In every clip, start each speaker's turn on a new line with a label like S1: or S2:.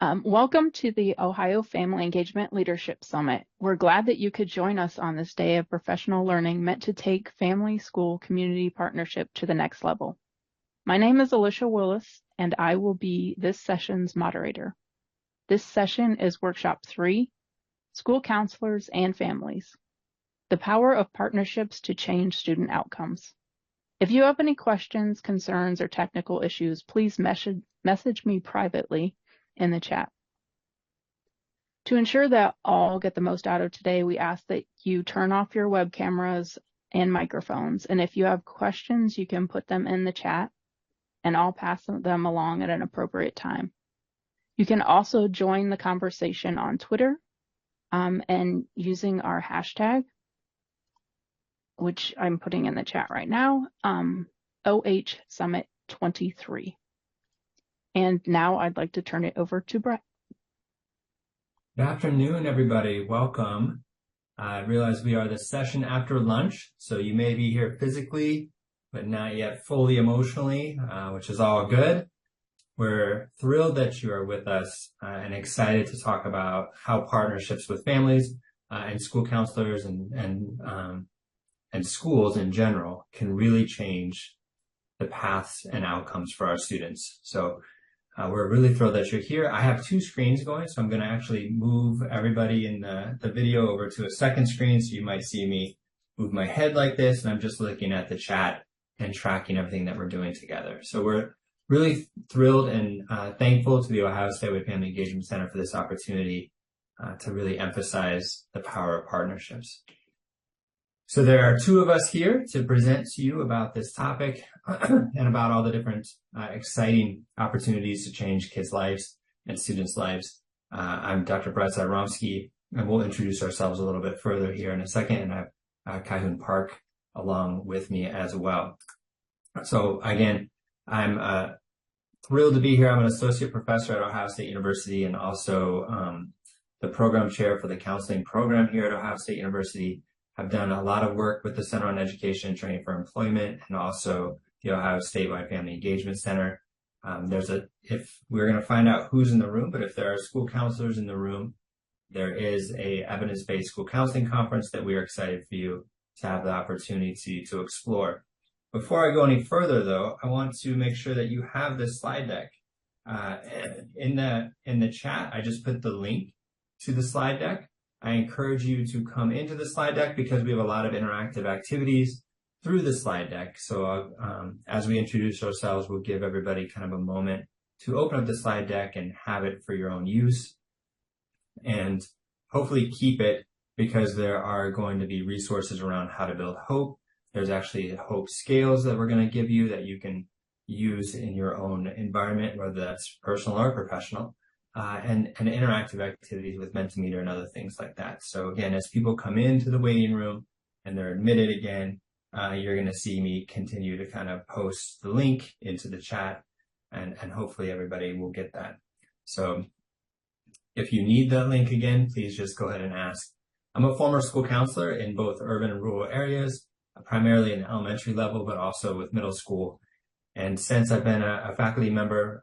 S1: Welcome to the Ohio Family Engagement Leadership Summit. We're glad that you could join us on this day of professional learning meant to take family-school community partnership to the next level. My name is Alicia Willis, and I will be this session's moderator. This session is Workshop 3, School Counselors and Families, the Power of Partnerships to Change Student Outcomes. If you have any questions, concerns, or technical issues, please message me privately in the chat. To ensure that all get the most out of today, we ask that you turn off your web cameras and microphones. And if you have questions, you can put them in the chat and I'll pass them along at an appropriate time. You can also join the conversation on Twitter and using our hashtag, which I'm putting in the chat right now, OH Summit 23. And now I'd like to turn it over to Brett.
S2: Good afternoon, everybody. Welcome. I realize we are the session after lunch, so you may be here physically, but not yet fully emotionally, which is all good. We're thrilled that you are with us and excited to talk about how partnerships with families and school counselors and schools in general can really change the paths and outcomes for our students. So we're really thrilled that you're here. I have two screens going, so I'm going to actually move everybody in the video over to a second screen. So you might see me move my head like this, and I'm just looking at the chat and tracking everything that we're doing together. So we're really thrilled and thankful to the Ohio Statewide Family Engagement Center for this opportunity to really emphasize the power of partnerships. So there are two of us here to present to you about this topic and about all the different exciting opportunities to change kids' lives and students' lives. I'm Dr. Brett Zyromski, and we'll introduce ourselves a little bit further here in a second, and I have Kai-Hoon Park along with me as well. So again, I'm thrilled to be here. I'm an associate professor at Ohio State University and also the program chair for the counseling program here at Ohio State University. I've done a lot of work with the Center on Education and Training for Employment and also the Ohio Statewide Family Engagement Center. If we're going to find out who's in the room, but if there are school counselors in the room, there is a evidence-based school counseling conference that we are excited for you to have the opportunity to explore. Before I go any further, though, I want to make sure that you have this slide deck. In the chat, I just put the link to the slide deck. I encourage you to come into the slide deck because we have a lot of interactive activities through the slide deck. So as we introduce ourselves, we'll give everybody kind of a moment to open up the slide deck and have it for your own use. And hopefully keep it because there are going to be resources around how to build hope. There's actually hope scales that we're going to give you that you can use in your own environment, whether that's personal or professional. And interactive activities with Mentimeter and other things like that. So again, as people come into the waiting room and they're admitted again, you're going to see me continue to kind of post the link into the chat and hopefully everybody will get that. So if you need that link again, please just go ahead and ask. I'm a former school counselor in both urban and rural areas, primarily in elementary level, but also with middle school. And since I've been a faculty member,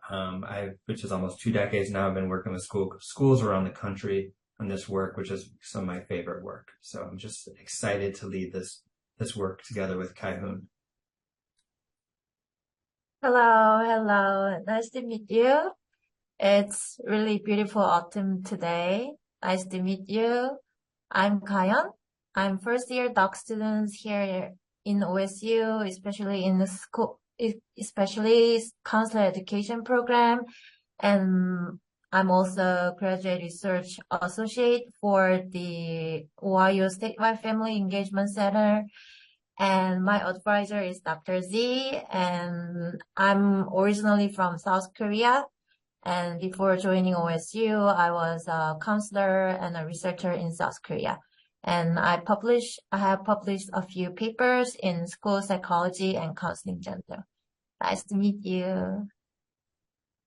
S2: which is almost 2 decades now, I've been working with schools around the country on this work, which is some of my favorite work. So I'm just excited to lead this work together with Kai-Hoon.
S3: Hello. Nice to meet you. It's really beautiful autumn today. Nice to meet you. I'm Kai-Hoon. I'm first-year doc student here in OSU, especially in the school. Especially counselor education program, and I'm also graduate research associate for the Ohio Statewide Family Engagement Center, and my advisor is Dr. Z, and I'm originally from South Korea, and before joining OSU, I was a counselor and a researcher in South Korea. And I have published a few papers in school psychology and counseling gender. Nice to meet you.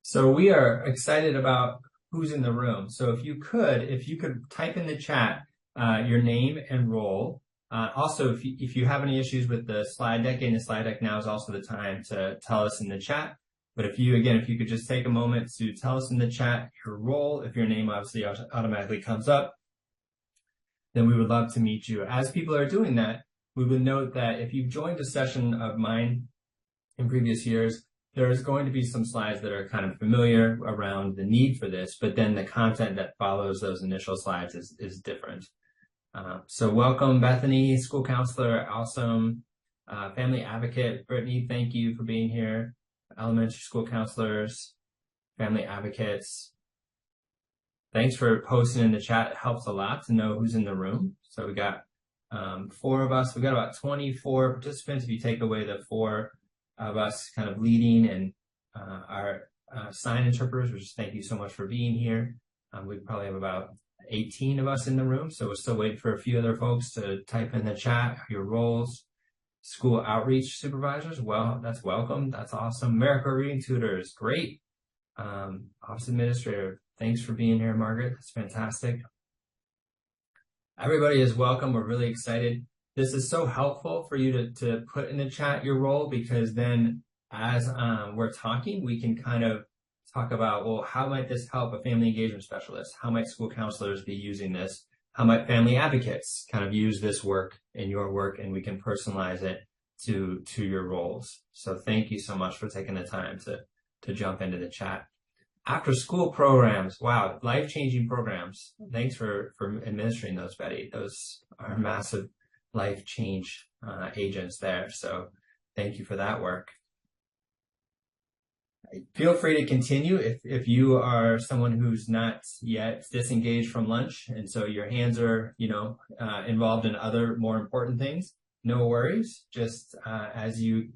S2: So we are excited about who's in the room. So if you could type in the chat your name and role. Also, if you have any issues with the slide deck, getting the slide deck, now is also the time to tell us in the chat. But if you could just take a moment to tell us in the chat your role, if your name obviously automatically comes up, then we would love to meet you. As people are doing that, we would note that if you've joined a session of mine in previous years, there's going to be some slides that are kind of familiar around the need for this, but then the content that follows those initial slides is different. So welcome, Bethany, school counselor, awesome, family advocate, Brittany, thank you for being here, elementary school counselors, family advocates. Thanks for posting in the chat. It helps a lot to know who's in the room. So we got 4 of us. We got about 24 participants if you take away the 4 of us kind of leading and our sign interpreters, which thank you so much for being here. We probably have about 18 of us in the room, so we're still waiting for a few other folks to type in the chat your roles. School outreach supervisors, well, that's welcome. That's awesome. America reading tutors, great. Office administrator, thanks for being here, Margaret. That's fantastic. Everybody is welcome. We're really excited. This is so helpful for you to put in the chat your role, because then as we're talking, we can kind of talk about, well, how might this help a family engagement specialist? How might school counselors be using this? How might family advocates kind of use this work in your work, and we can personalize it to your roles. So thank you so much for taking the time to jump into the chat. After school programs, wow, life-changing programs. Thanks for administering those, Betty. Those are massive life change agents there. So thank you for that work. Feel free to continue if you are someone who's not yet disengaged from lunch, and so your hands are, involved in other more important things. No worries. Just as you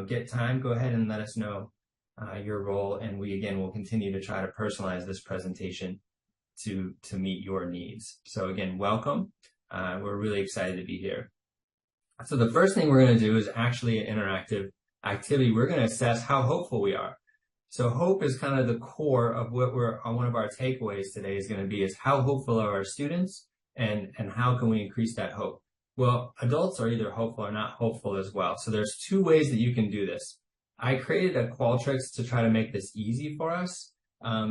S2: get time, go ahead and let us know your role, and we again will continue to try to personalize this presentation to meet your needs. So again, welcome. We're really excited to be here. So the first thing we're going to do is actually an interactive activity. We're going to assess how hopeful we are. So hope is kind of the core of what one of our takeaways today is going to be, is how hopeful are our students, and how can we increase that hope? Well, adults are either hopeful or not hopeful as well. So there's 2 ways that you can do this. I created a Qualtrics to try to make this easy for us.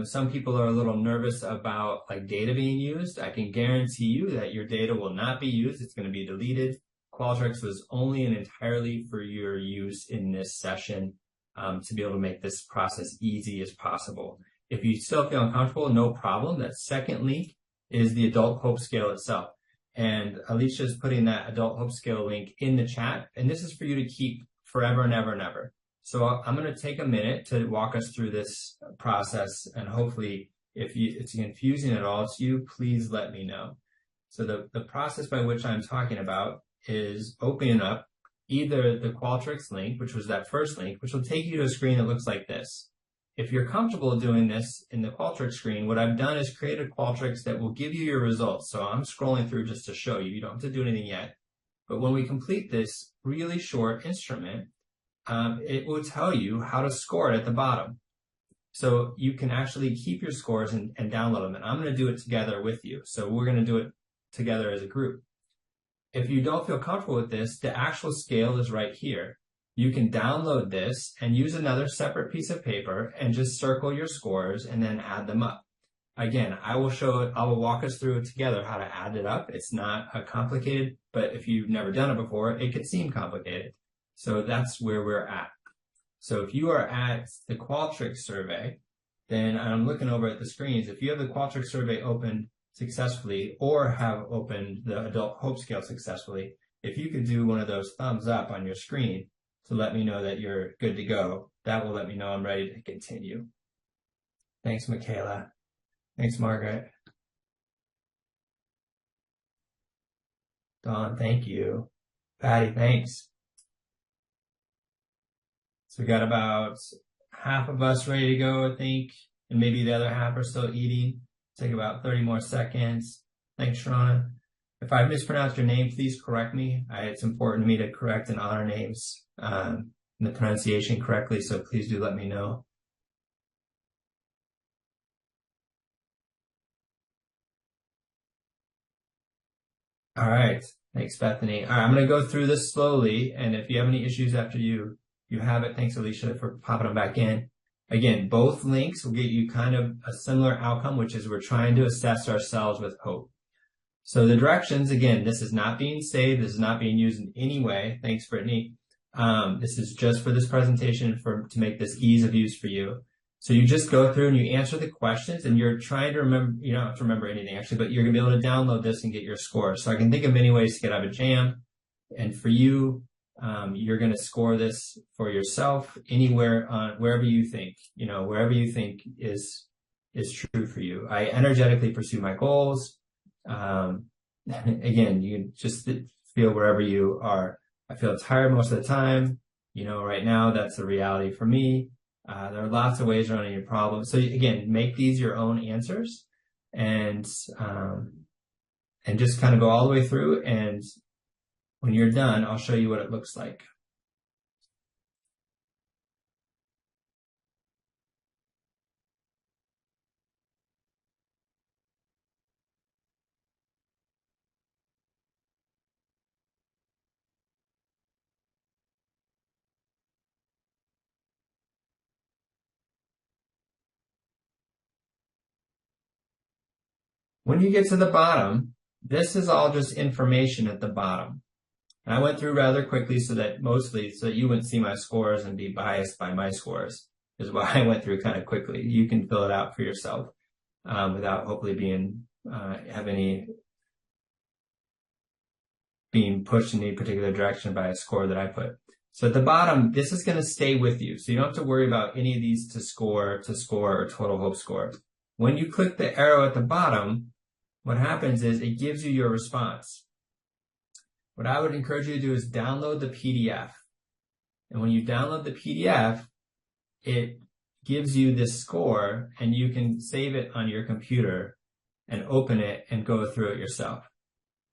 S2: Some people are a little nervous about data being used. I can guarantee you that your data will not be used. It's going to be deleted. Qualtrics was only and entirely for your use in this session, to be able to make this process easy as possible. If you still feel uncomfortable, no problem. That second link is the Adult Hope Scale itself. And Alicia is putting that Adult Hope Scale link in the chat. And this is for you to keep forever and ever and ever. So I'm going to take a minute to walk us through this process. And hopefully, if it's confusing at all to you, please let me know. So the process by which I'm talking about is opening up either the Qualtrics link, which was that first link, which will take you to a screen that looks like this. If you're comfortable doing this in the Qualtrics screen, what I've done is create a Qualtrics that will give you your results. So I'm scrolling through just to show you. You don't have to do anything yet. But when we complete this really short instrument, it will tell you how to score it at the bottom. So you can actually keep your scores and download them. And I'm going to do it together with you. So we're going to do it together as a group. If you don't feel comfortable with this, the actual scale is right here. You can download this and use another separate piece of paper and just circle your scores and then add them up. Again, I will walk us through it together how to add it up. It's not complicated, but if you've never done it before, it could seem complicated. So that's where we're at. So if you are at the Qualtrics survey, then I'm looking over at the screens. If you have the Qualtrics survey open successfully, or have opened the Adult Hope Scale successfully, if you could do one of those thumbs up on your screen to let me know that you're good to go, that will let me know I'm ready to continue. Thanks, Michaela. Thanks, Margaret. Dawn, thank you. Patty, thanks. So we got about half of us ready to go, I think, and maybe the other half are still eating. Take about 30 more seconds. Thanks, Sharona. If I mispronounced your name, please correct me. It's important to me to correct and honor names and the pronunciation correctly, so please do let me know. All right. Thanks, Bethany. All right, I'm going to go through this slowly, and if you have any issues after you have it, thanks, Alicia, for popping them back in. Again, both links will get you kind of a similar outcome, which is we're trying to assess ourselves with hope. So the directions, again, this is not being saved. This is not being used in any way. Thanks, Brittany. This is just for this presentation to make this ease of use for you. So you just go through and you answer the questions, and you're trying to remember, you don't have to remember anything actually, but you're going to be able to download this and get your score. So I can think of many ways to get out of a jam. And for you, you're going to score this for yourself anywhere on wherever you think, wherever you think is true for you. I energetically pursue my goals. Again, you just feel wherever you are. I feel tired most of the time. Right now, that's the reality for me. There are lots of ways around your problem. So again, make these your own answers and just kind of go all the way through. And when you're done, I'll show you what it looks like. When you get to the bottom, this is all just information at the bottom. And I went through rather quickly so that you wouldn't see my scores and be biased by my scores, is why I went through kind of quickly. You can fill it out for yourself without hopefully being pushed in any particular direction by a score that I put. So at the bottom, this is going to stay with you. So you don't have to worry about any of these to score, or total hope score. When you click the arrow at the bottom, what happens is it gives you your response. What I would encourage you to do is download the PDF. And when you download the PDF, it gives you this score, and you can save it on your computer and open it and go through it yourself.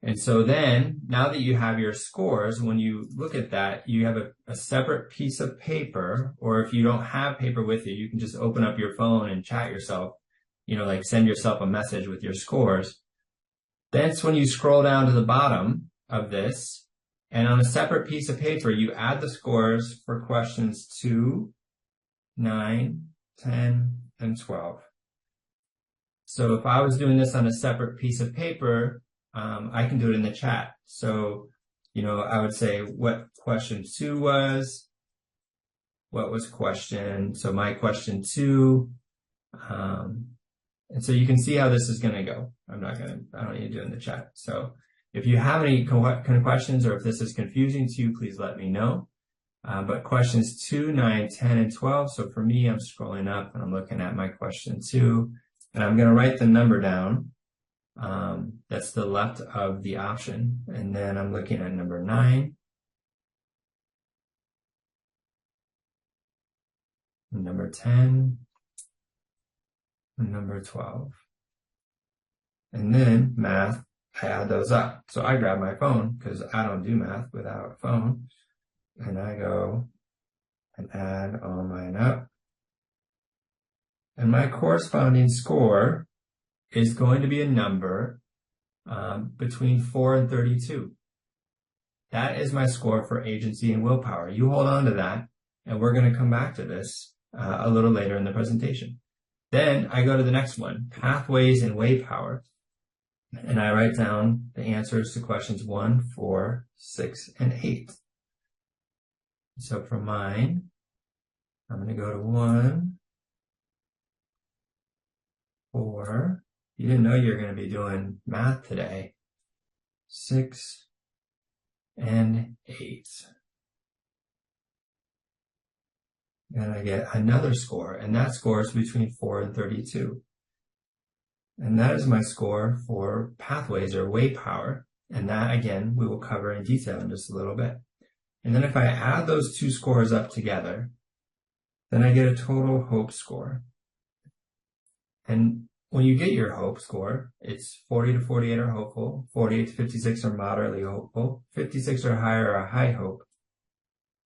S2: And so then, now that you have your scores, when you look at that, you have a separate piece of paper, or if you don't have paper with you, you can just open up your phone and chat yourself, like send yourself a message with your scores. That's when you scroll down to the bottom of this, and on a separate piece of paper, you add the scores for questions 2, 9, 10, and 12. So if I was doing this on a separate piece of paper, I can do it in the chat. So, I would say what question 2 was, what was so my question 2, and so you can see how this is going to go. I don't need to do it in the chat. So if you have any questions, or if this is confusing to you, please let me know. But questions 2, 9, 10, and 12. So for me, I'm scrolling up and I'm looking at my question 2, and I'm going to write the number down. That's the left of the option. And then I'm looking at number 9, number 10, and number 12. And then math, I add those up. So I grab my phone because I don't do math without a phone. And I go and add all mine up. And my corresponding score is going to be a number between 4 and 32. That is my score for agency and willpower. You hold on to that, and we're going to come back to this a little later in the presentation. Then I go to the next one, pathways and way power. And I write down the answers to questions 1, 4, 6, and 8. So for mine, I'm going to go to 1, 4. You didn't know you were going to be doing math today. 6 and 8. And I get another score, and that score is between 4 and 32. And that is my score for pathways or way power. And that, again, we will cover in detail in just a little bit. And then if I add those two scores up together, then I get a total hope score. And when you get your hope score, it's 40 to 48 are hopeful, 48 to 56 are moderately hopeful, 56 or higher are high hope.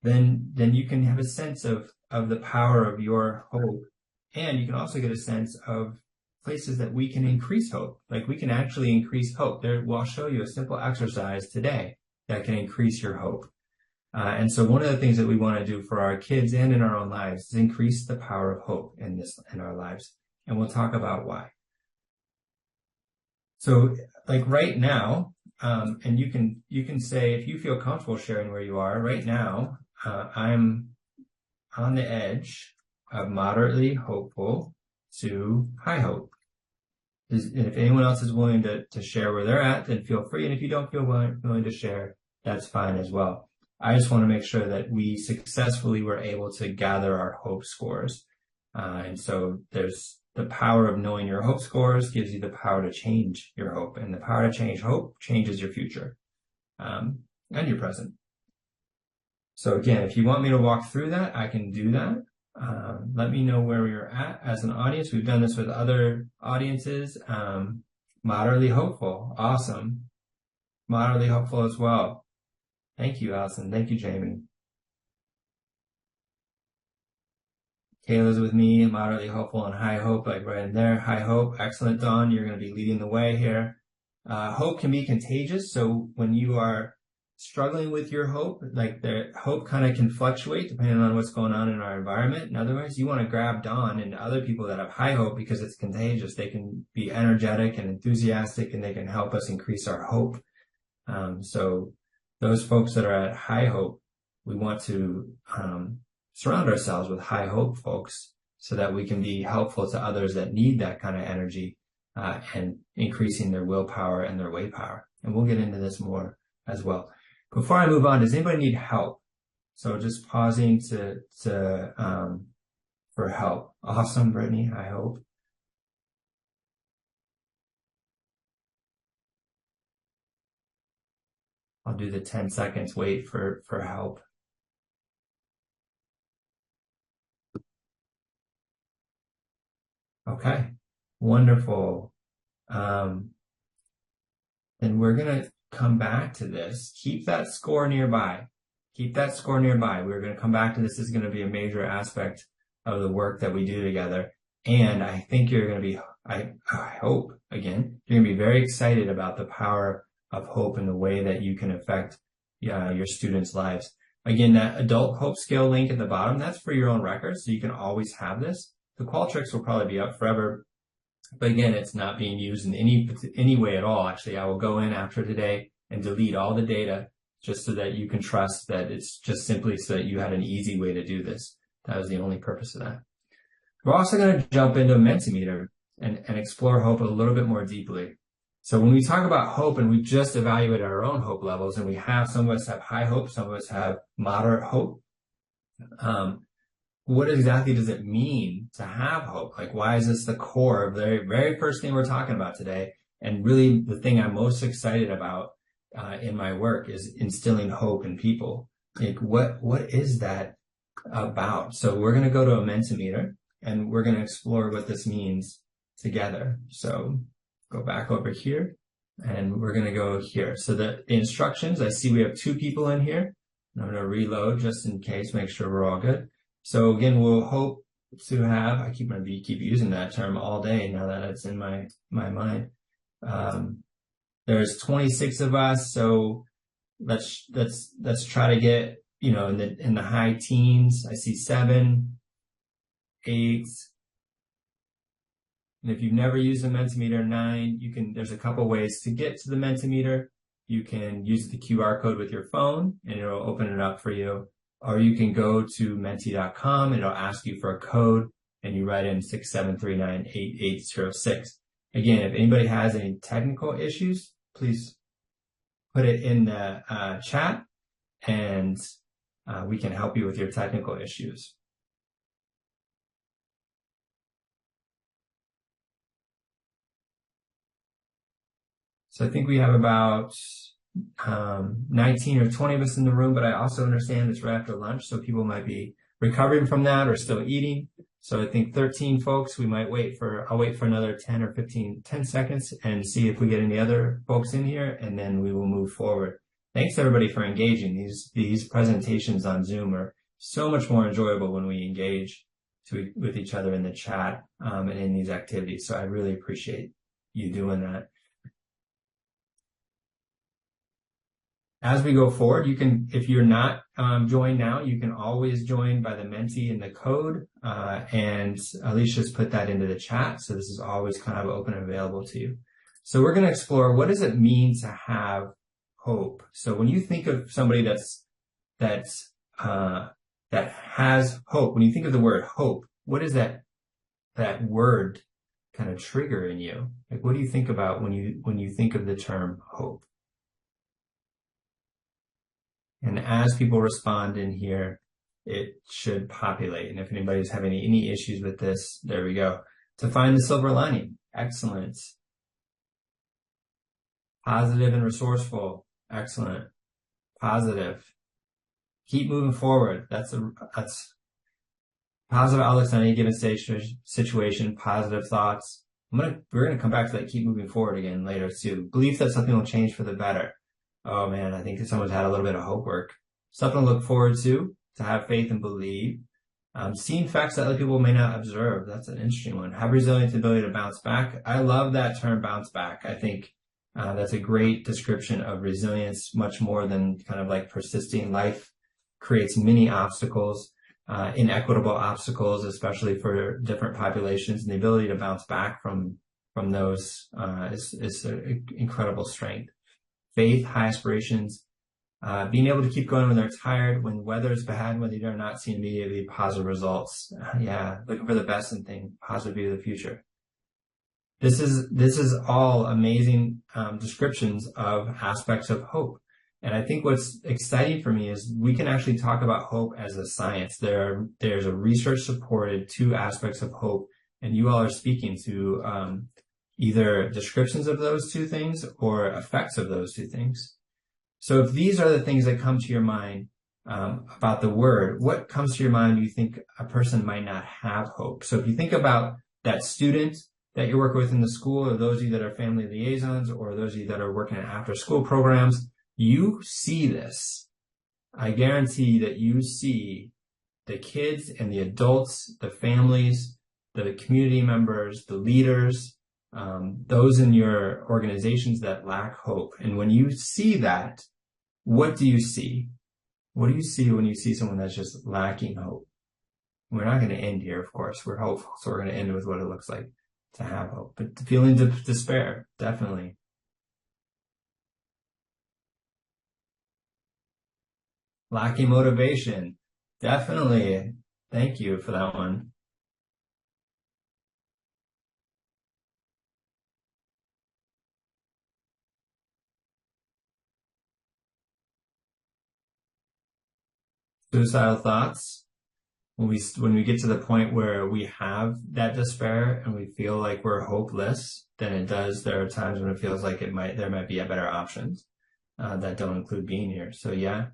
S2: Then you can have a sense of the power of your hope. And you can also get a sense of places that we can increase hope. Like we can actually increase hope. I'll show you a simple exercise today that can increase your hope. And so one of the things that we want to do for our kids and in our own lives is increase the power of hope in our lives. And we'll talk about why. So like right now, and you can say, if you feel comfortable sharing where you are right now, I'm on the edge of moderately hopeful to high hope. And if anyone else is willing to share where they're at, then feel free. And if you don't feel willing to share, that's fine as well. I just want to make sure that we successfully were able to gather our hope scores. And so there's the power of knowing your hope scores gives you the power to change your hope, and the power to change hope changes your future, and your present. So again, if you want me to walk through that, I can do that. Let me know where you're at as an audience. We've done this with other audiences. Moderately hopeful. Awesome. Moderately hopeful as well. Thank you, Allison. Thank you, Jamie. Kayla's with me, moderately hopeful and high hope, like right in there. High hope. Excellent, Dawn. You're going to be leading the way here. Hope can be contagious. So when you are struggling with your hope, like the hope kind of can fluctuate depending on what's going on in our environment. In other words, you want to grab Dawn and other people that have high hope because it's contagious. They can be energetic and enthusiastic, and they can help us increase our hope. So those folks that are at high hope, we want to surround ourselves with high hope folks so that we can be helpful to others that need that kind of energy, and increasing their willpower and their way power. And we'll get into this more as well. Before I move on, does anybody need help? So just pausing for help. Awesome, Brittany, I hope. I'll do the 10 seconds wait for help. Okay, wonderful. And we're going to come back to this. Keep that score nearby. Keep that score nearby. We're going to come back to this. This is going to be a major aspect of the work that we do together. And I think you're going to be, I hope, again, you're going to be very excited about the power of hope and the way that you can affect your students' lives. Again, that adult hope scale link at the bottom, that's for your own records, so you can always have this. The Qualtrics will probably be up forever, but again, it's not being used in any way at all. Actually, I will go in after today and delete all the data just so that you can trust that it's just simply so that you had an easy way to do this. That was the only purpose of that. We're also going to jump into a Mentimeter and explore hope a little bit more deeply. So when we talk about hope, and we just evaluated our own hope levels, and we have, some of us have high hope, some of us have moderate hope. What exactly does it mean to have hope? Like, why is this the core of the very, very first thing we're talking about today? And really the thing I'm most excited about in my work is instilling hope in people. Like, what is that about? So we're going to go to a Mentimeter, and we're going to explore what this means together. So go back over here, and we're going to go here. So the instructions, I see we have 2 people in here. And I'm going to reload just in case, make sure we're all good. So again, we'll hope to have, I keep using that term all day now that it's in my mind. There's 26 of us, so let's try to get, in the high teens. I see 7, 8. And if you've never used a Mentimeter, 9, there's a couple ways to get to the Mentimeter. You can use the QR code with your phone, and it'll open it up for you. Or you can go to menti.com, and it'll ask you for a code, and you write in 67398806. Again, if anybody has any technical issues, please put it in the chat, and we can help you with your technical issues. So I think we have about 19 or 20 of us in the room, but I also understand it's right after lunch, so people might be recovering from that or still eating. So I think 13 folks, I'll wait for another 10 or 10 seconds and see if we get any other folks in here, and then we will move forward. Thanks everybody for engaging. These presentations on Zoom are so much more enjoyable when we engage with each other in the chat, and in these activities. So I really appreciate you doing that. as we go forward, you can, if you're not joined now, you can always join by the Menti and the code. And Alicia's put that into the chat. So this is always kind of open and available to you. So we're going to explore, what does it mean to have hope? So when you think of somebody that has hope, when you think of the word hope, what does that word kind of trigger in you? Like, what do you think about when you think of the term hope? And as people respond in here, it should populate. And if anybody's having any issues with this, there we go. To find the silver lining. Excellent. Positive and resourceful. Excellent. Positive. Keep moving forward. That's positive outlooks on any given situation, positive thoughts. We're gonna come back to that keep moving forward again later too. Belief that something will change for the better. Oh man, I think someone's had a little bit of hope work. Something to look forward to have faith and believe. Seeing facts that other people may not observe. That's an interesting one. Have resilience, ability to bounce back. I love that term, bounce back. I think that's a great description of resilience, much more than kind of like persisting. Life creates many obstacles, inequitable obstacles, especially for different populations, and the ability to bounce back from those is an incredible strength. Faith, high aspirations, being able to keep going when they're tired, when weather is bad, when they are not seeing immediately positive results. Looking for the best in things, positive view of the future. This is all amazing descriptions of aspects of hope. And I think what's exciting for me is we can actually talk about hope as a science. There's a research supported 2 aspects of hope, and you all are speaking to either descriptions of those 2 things or effects of those 2 things. So if these are the things that come to your mind about the word, what comes to your mind? Do you think a person might not have hope? So if you think about that student that you're working with in the school, or those of you that are family liaisons, or those of you that are working at after school programs, you see this. I guarantee that you see the kids and the adults, the families, the community members, the leaders, those in your organizations that lack hope. And when you see that, what do you see? What do you see when you see someone that's just lacking hope? We're not going to end here, of course. We're hopeful, so we're going to end with what it looks like to have hope. But the feelings of despair, definitely. Lacking motivation, definitely. Thank you for that one. Suicidal thoughts. When we get to the point where we have that despair and we feel like we're hopeless, then there are times when it feels like there might be better options that don't include being here. So yeah,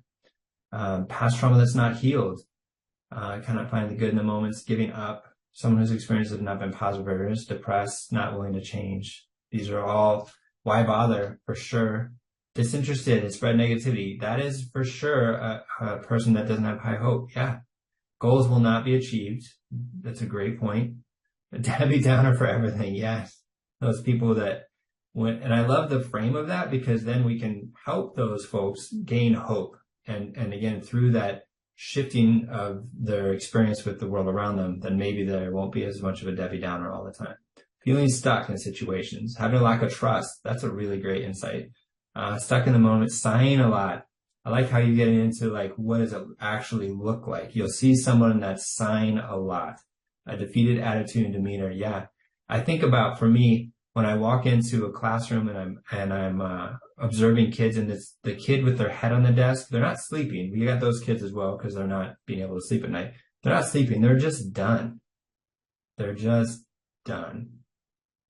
S2: past trauma that's not healed, kind of find the good in the moments, giving up, someone whose experiences have not been positive, depressed, not willing to change. These are all why bother, for sure. Disinterested and spread negativity. That is for sure a person that doesn't have high hope. Yeah. Goals will not be achieved. That's a great point. A Debbie Downer for everything. Yes. Those people that and I love the frame of that, because then we can help those folks gain hope. And again, through that shifting of their experience with the world around them, then maybe there won't be as much of a Debbie Downer all the time. Feeling stuck in situations, having a lack of trust. That's a really great insight. Stuck in the moment, sighing a lot. I like how you get into like, what does it actually look like? You'll see someone that's sighing a lot, a defeated attitude and demeanor. Yeah. I think about, for me, when I walk into a classroom and I'm observing kids, and it's the kid with their head on the desk, they're not sleeping. We got those kids as well, because they're not being able to sleep at night. They're not sleeping. They're just done. They're just done.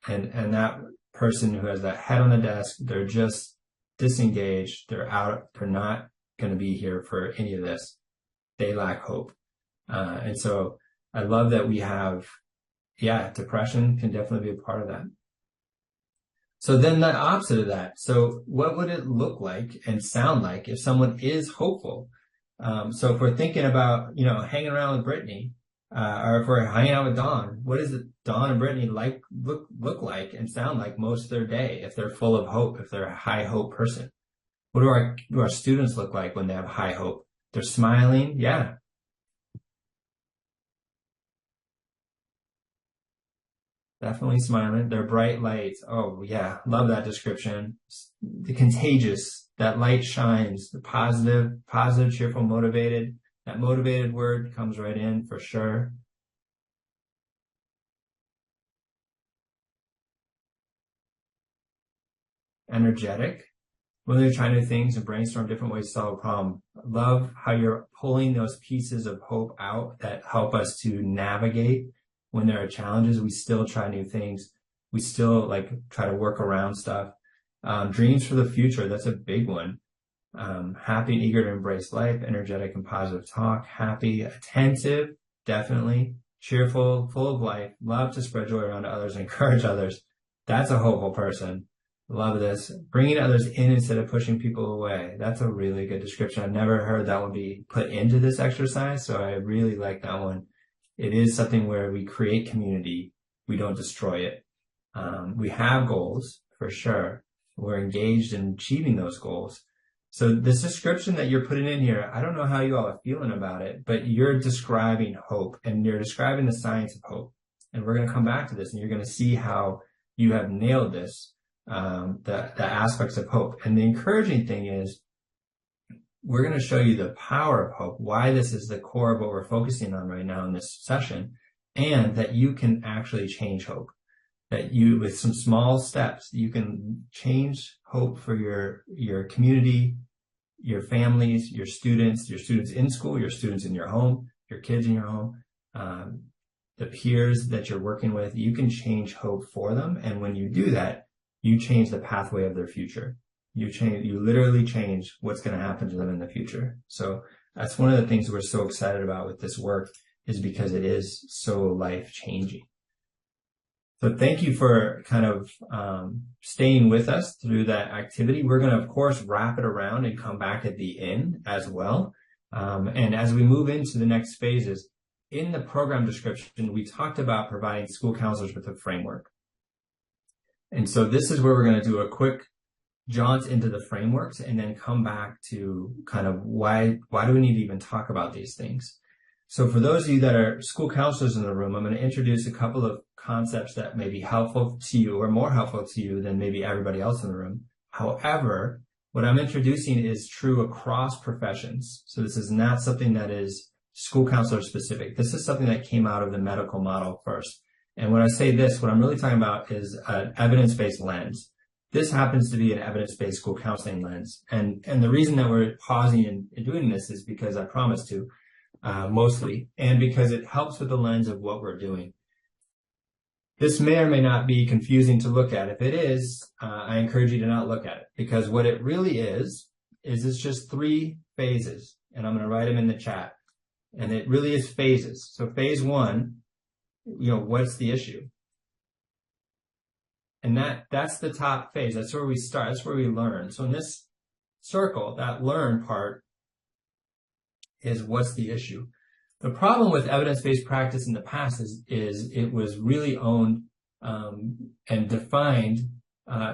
S2: And that person who has that head on the desk, they're just disengaged. They're out. They're not going to be here for any of this. They lack hope. And so I love that we have, depression can definitely be a part of that. So then the opposite of that. So what would it look like and sound like if someone is hopeful? So if we're thinking about, hanging around with Brittany, or if we're hanging out with Dawn, what does Dawn and Brittany look like and sound like most of their day if they're full of hope, if they're a high hope person? What do our students look like when they have high hope? They're smiling. Yeah. Definitely smiling. They're bright lights. Oh yeah. Love that description. The contagious, that light shines, the positive, cheerful, motivated. That motivated word comes right in for sure. Energetic. When they're trying new things and brainstorm different ways to solve a problem. Love how you're pulling those pieces of hope out that help us to navigate when there are challenges. We still try new things. We still like try to work around stuff. Dreams for the future. That's a big one. Happy and eager to embrace life, energetic and positive talk, happy, attentive, definitely, cheerful, full of life, love to spread joy around to others, encourage others. That's a hopeful person. Love this. Bringing others in instead of pushing people away. That's a really good description. I've never heard that one be put into this exercise, so I really like that one. It is something where we create community. We don't destroy it. We have goals, for sure. We're engaged in achieving those goals. So this description that you're putting in here, I don't know how you all are feeling about it, but you're describing hope and you're describing the science of hope. And we're going to come back to this and you're going to see how you have nailed this, the aspects of hope. And the encouraging thing is we're going to show you the power of hope, why this is the core of what we're focusing on right now in this session, and that you can actually change hope. That you, with some small steps, you can change hope for your community, your families, your students in school, your students in your home, your kids in your home, the peers that you're working with. You can change hope for them. And when you do that, you change the pathway of their future. You literally change what's going to happen to them in the future. So that's one of the things we're so excited about with this work, is because it is so life changing. So thank you for kind of staying with us through that activity. We're going to, of course, wrap it around and come back at the end as well. And as we move into the next phases, in the program description, we talked about providing school counselors with a framework. And so this is where we're going to do a quick jaunt into the frameworks and then come back to kind of why do we need to even talk about these things. So for those of you that are school counselors in the room, I'm going to introduce a couple of concepts that may be helpful to you or more helpful to you than maybe everybody else in the room. However, what I'm introducing is true across professions. So this is not something that is school counselor specific. This is something that came out of the medical model first. And when I say this, what I'm really talking about is an evidence-based lens. This happens to be an evidence-based school counseling lens. And the reason that we're pausing and doing this is because I promised to. Mostly, and because it helps with the lens of what we're doing. This may or may not be confusing to look at. If it is, I encourage you to not look at it, because what it really is it's just 3 phases, and I'm going to write them in the chat. And it really is phases. So phase 1, what's the issue? And that's the top phase. That's where we start. That's where we learn. So in this circle, that learn part is what's the issue. The problem with evidence-based practice in the past is it was really owned and defined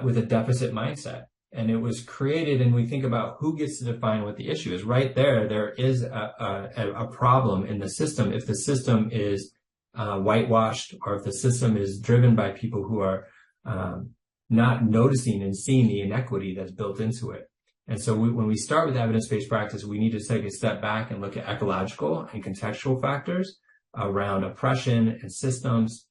S2: with a deficit mindset. And it was created, and we think about who gets to define what the issue is. Right there is a problem in the system. If the system is whitewashed, or if the system is driven by people who are not noticing and seeing the inequity that's built into it. And so when we start with evidence-based practice, we need to take a step back and look at ecological and contextual factors around oppression and systems,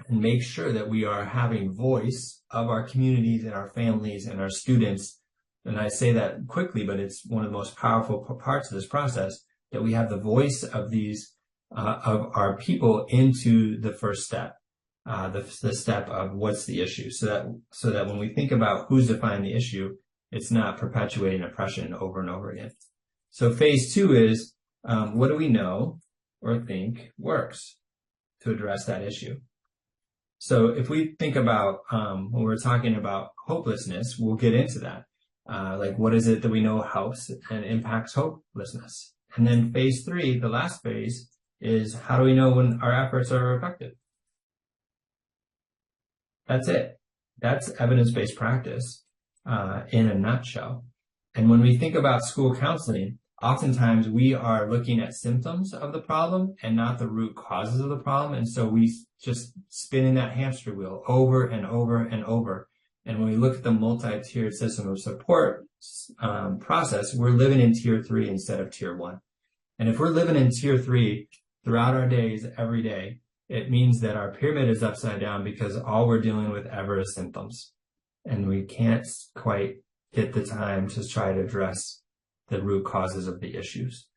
S2: and make sure that we are having voice of our communities and our families and our students. And I say that quickly, but it's one of the most powerful parts of this process, that we have the voice of these, of our people into the first step, the step of what's the issue. So that when we think about who's defining the issue, it's not perpetuating oppression over and over again. So phase 2 is, what do we know or think works to address that issue? So if we think about, when we're talking about hopelessness, we'll get into that. Like, what is it that we know helps and impacts hopelessness? And then phase 3, the last phase, is how do we know when our efforts are effective? That's it. That's evidence-based practice. In a nutshell. And when we think about school counseling, oftentimes we are looking at symptoms of the problem and not the root causes of the problem. And so we just spin in that hamster wheel over and over and over. And when we look at the multi-tiered system of support process, we're living in tier 3 instead of tier 1. And if we're living in tier 3 throughout our days, every day, it means that our pyramid is upside down because all we're dealing with ever is symptoms. And we can't quite get the time to try to address the root causes of the issues.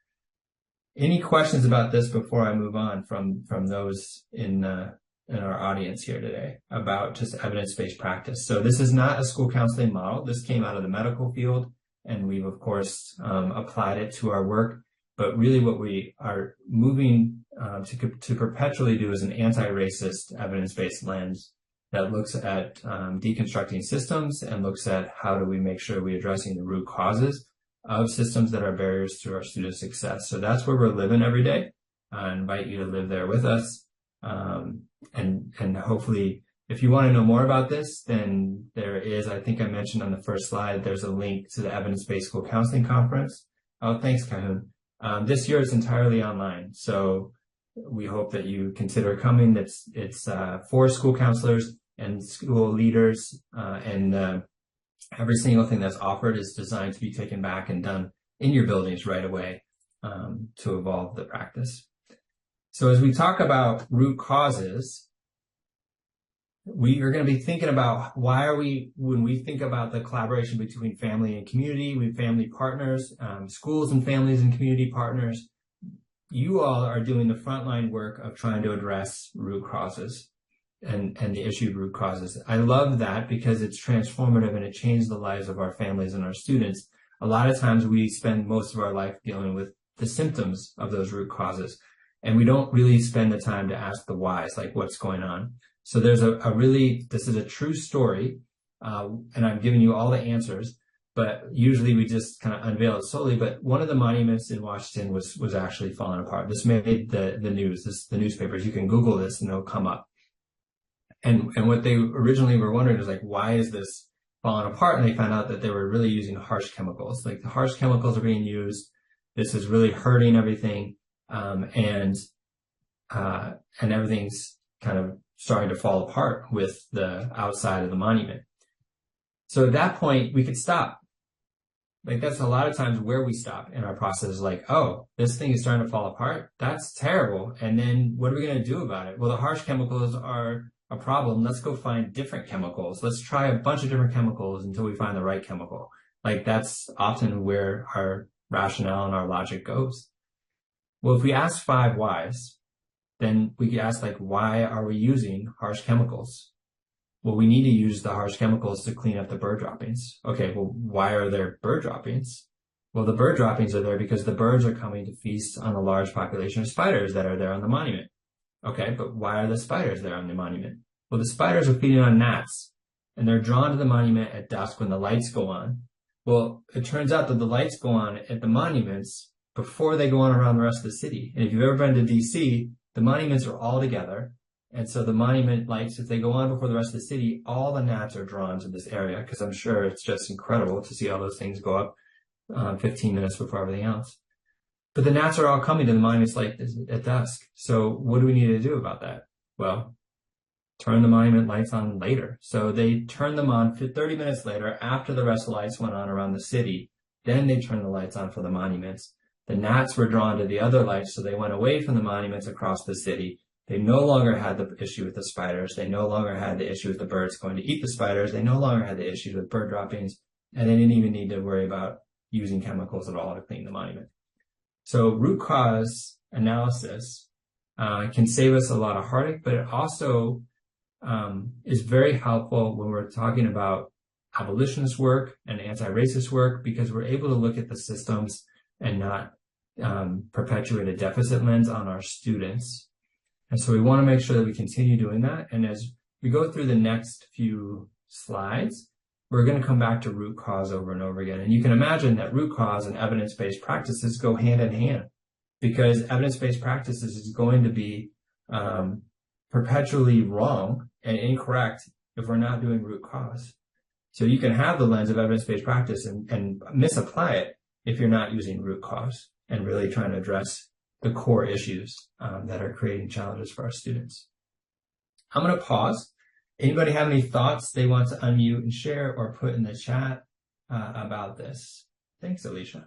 S2: Any questions about this before I move on from those in our audience here today about just evidence-based practice? So this is not a school counseling model. This came out of the medical field, and we've, of course, applied it to our work. But really what we are moving to perpetually do is an anti-racist evidence-based lens that looks at deconstructing systems and looks at how do we make sure we're addressing the root causes of systems that are barriers to our students' success. So that's where we're living every day. I invite you to live there with us. And hopefully, if you want to know more about this, then there is, I think I mentioned on the first slide, there's a link to the Evidence-Based School Counseling Conference. Oh, thanks, Kahun. This year it's entirely online. So we hope that you consider coming. It's for school counselors and school leaders, and every single thing that's offered is designed to be taken back and done in your buildings right away to evolve the practice. So as we talk about root causes, we are going to be thinking about when we think about the collaboration between family and community, with family partners, schools and families and community partners, you all are doing the frontline work of trying to address root causes and the issued root causes. I love that because it's transformative and it changed the lives of our families and our students. A lot of times we spend most of our life dealing with the symptoms of those root causes, and we don't really spend the time to ask the whys, like what's going on. So there's this is a true story, and I'm giving you all the answers, but usually we just kind of unveil it slowly. But one of the monuments in Washington was actually falling apart. This made the news, the newspapers. You can Google this and it'll come up. And what they originally were wondering is like, why is this falling apart? And they found out that they were really using harsh chemicals. Like the harsh chemicals are being used. This is really hurting everything. And everything's kind of starting to fall apart with the outside of the monument. So at that point, we could stop. Like that's a lot of times where we stop in our process, like, oh, this thing is starting to fall apart. That's terrible. And then what are we going to do about it? Well, the harsh chemicals are a problem. Let's go find different chemicals. Let's try a bunch of different chemicals until we find the right chemical. Like that's often where our rationale and our logic goes. Well, if we ask 5 whys, then we could ask like, why are we using harsh chemicals? Well, we need to use the harsh chemicals to clean up the bird droppings. Okay, well, why are there bird droppings? Well, the bird droppings are there because the birds are coming to feast on a large population of spiders that are there on the monument. Okay, but why are the spiders there on the monument? Well, the spiders are feeding on gnats, and they're drawn to the monument at dusk when the lights go on. Well, it turns out that the lights go on at the monuments before they go on around the rest of the city. And if you've ever been to DC, the monuments are all together. And so the monument lights, if they go on before the rest of the city, all the gnats are drawn to this area, because I'm sure it's just incredible to see all those things go up 15 minutes before everything else. But the gnats are all coming to the monuments like at dusk. So what do we need to do about that? Well, turn the monument lights on later. So they turned them on 30 minutes later after the rest of the lights went on around the city. Then they turned the lights on for the monuments. The gnats were drawn to the other lights, so they went away from the monuments across the city. They no longer had the issue with the spiders. They no longer had the issue with the birds going to eat the spiders. They no longer had the issues with bird droppings, and they didn't even need to worry about using chemicals at all to clean the monument. So root cause analysis can save us a lot of heartache, but it also is very helpful when we're talking about abolitionist work and anti-racist work, because we're able to look at the systems and not perpetuate a deficit lens on our students. And so we want to make sure that we continue doing that. And as we go through the next few slides, we're going to come back to root cause over and over again. And you can imagine that root cause and evidence-based practices go hand in hand, because evidence-based practices is going to be perpetually wrong and incorrect if we're not doing root cause. So you can have the lens of evidence-based practice and misapply it if you're not using root cause and really trying to address the core issues that are creating challenges for our students. I'm going to pause. Anybody have any thoughts they want to unmute and share or put in the chat about this? Thanks, Alicia.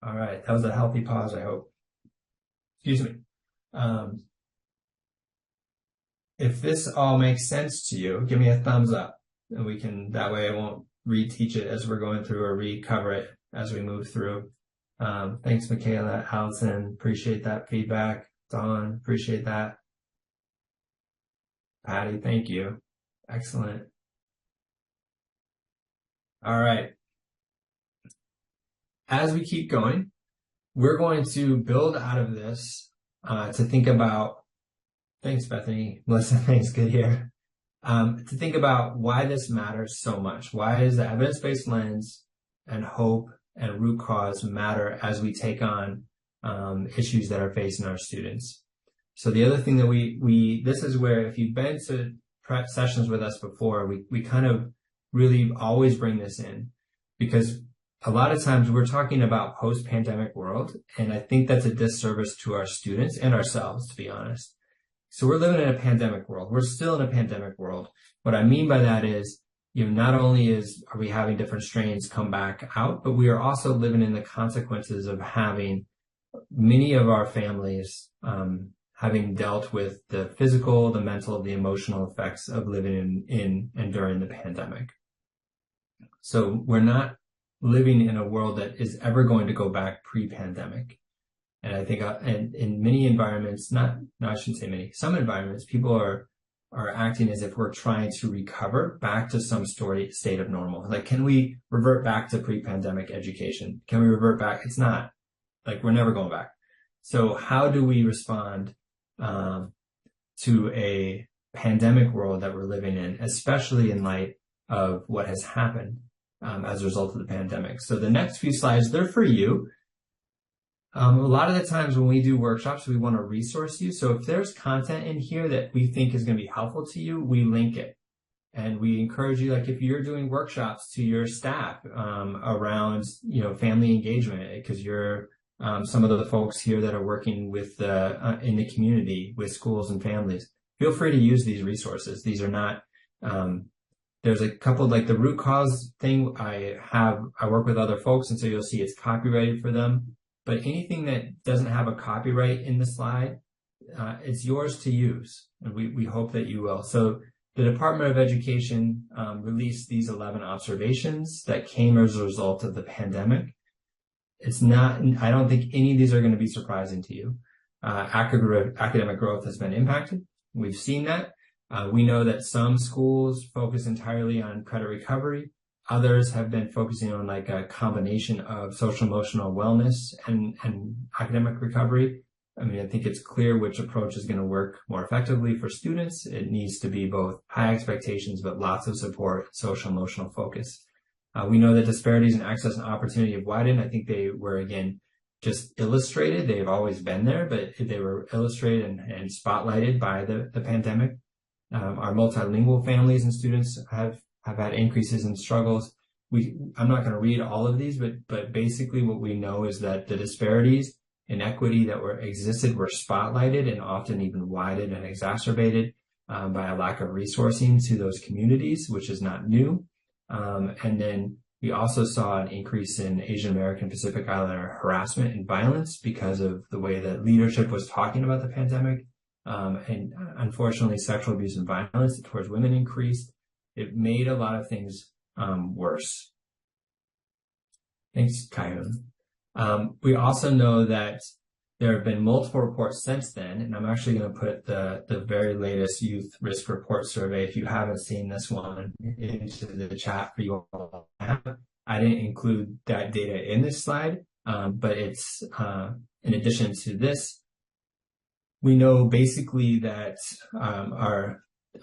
S2: All right, that was a healthy pause, I hope. Excuse me. If this all makes sense to you, give me a thumbs up, and we can, that way I won't reteach it as we're going through or recover it as we move through. Thanks, Michaela, Allison, appreciate that feedback. Dawn, appreciate that. Patty, thank you. Excellent. All right. As we keep going, we're going to build out of this to think about, thanks, Bethany. Melissa, thanks, good here. To think about why this matters so much. Why does the evidence-based lens and hope and root cause matter as we take on issues that are facing our students? So the other thing that this is where, if you've been to prep sessions with us before, we kind of really always bring this in, because a lot of times we're talking about post-pandemic world, and I think that's a disservice to our students and ourselves, to be honest. So we're living in a pandemic world. We're still in a pandemic world. What I mean by that is, not only are we having different strains come back out, but we are also living in the consequences of having many of our families having dealt with the physical, the mental, the emotional effects of living in and during the pandemic. So we're not living in a world that is ever going to go back pre-pandemic. And I think in many environments, I shouldn't say many, some environments, people are acting as if we're trying to recover back to some state of normal. Like, can we revert back to pre-pandemic education? Can we revert back? It's not. Like, we're never going back. So how do we respond to a pandemic world that we're living in, especially in light of what has happened as a result of the pandemic? So the next few slides, they're for you. A lot of the times when we do workshops, we want to resource you. So if there's content in here that we think is going to be helpful to you, we link it. And we encourage you, like if you're doing workshops to your staff around, family engagement, because you're some of the folks here that are working with in the community with schools and families, feel free to use these resources. These are not, there's a couple, like the root cause thing, I work with other folks, and so you'll see it's copyrighted for them. But anything that doesn't have a copyright in the slide, it's yours to use. And we hope that you will. So the Department of Education released these 11 observations that came as a result of the pandemic. I don't think any of these are going to be surprising to you. Academic growth has been impacted. We've seen that. We know that some schools focus entirely on credit recovery. Others have been focusing on like a combination of social emotional wellness and academic recovery. I mean, I think it's clear which approach is going to work more effectively for students. It needs to be both high expectations, but lots of support, social emotional focus. We know that disparities in access and opportunity have widened. I think they were, again, just illustrated. They've always been there, but they were illustrated and spotlighted by the pandemic. Our multilingual families and students have had increases in struggles. I'm not going to read all of these, but basically what we know is that the disparities in equity that existed were spotlighted and often even widened and exacerbated by a lack of resourcing to those communities, which is not new. And then we also saw an increase in Asian American Pacific Islander harassment and violence because of the way that leadership was talking about the pandemic. And unfortunately, sexual abuse and violence towards women increased. It made a lot of things worse. Thanks, Kyun. We also know that there have been multiple reports since then, and I'm actually going to put the very latest youth risk report survey, if you haven't seen this one, into the chat for you all. I didn't include that data in this slide, But it's, in addition to this, we know basically that,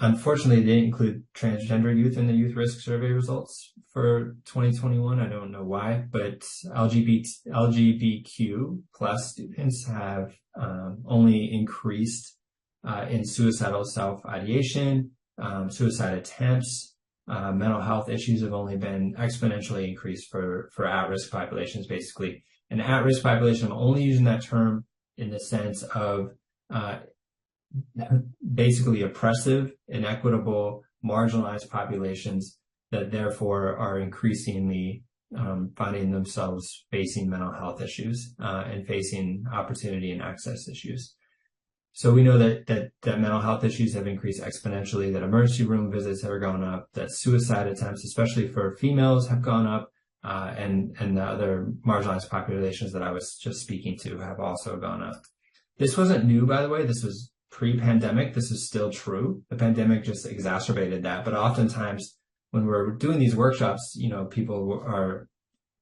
S2: unfortunately, they didn't include transgender youth in the youth risk survey results for 2021. I don't know why, but LGBTQ plus students have only increased in suicidal self-ideation, suicide attempts. Mental health issues have only been exponentially increased for at-risk populations, basically. And at-risk population, I'm only using that term in the sense of basically oppressive, inequitable, marginalized populations that therefore are increasingly finding themselves facing mental health issues and facing opportunity and access issues. So we know that mental health issues have increased exponentially, that emergency room visits have gone up, that suicide attempts, especially for females, have gone up, and the other marginalized populations that I was just speaking to have also gone up. This wasn't new, by the way. This was pre-pandemic. This is still true. The pandemic just exacerbated that. But oftentimes when we're doing these workshops,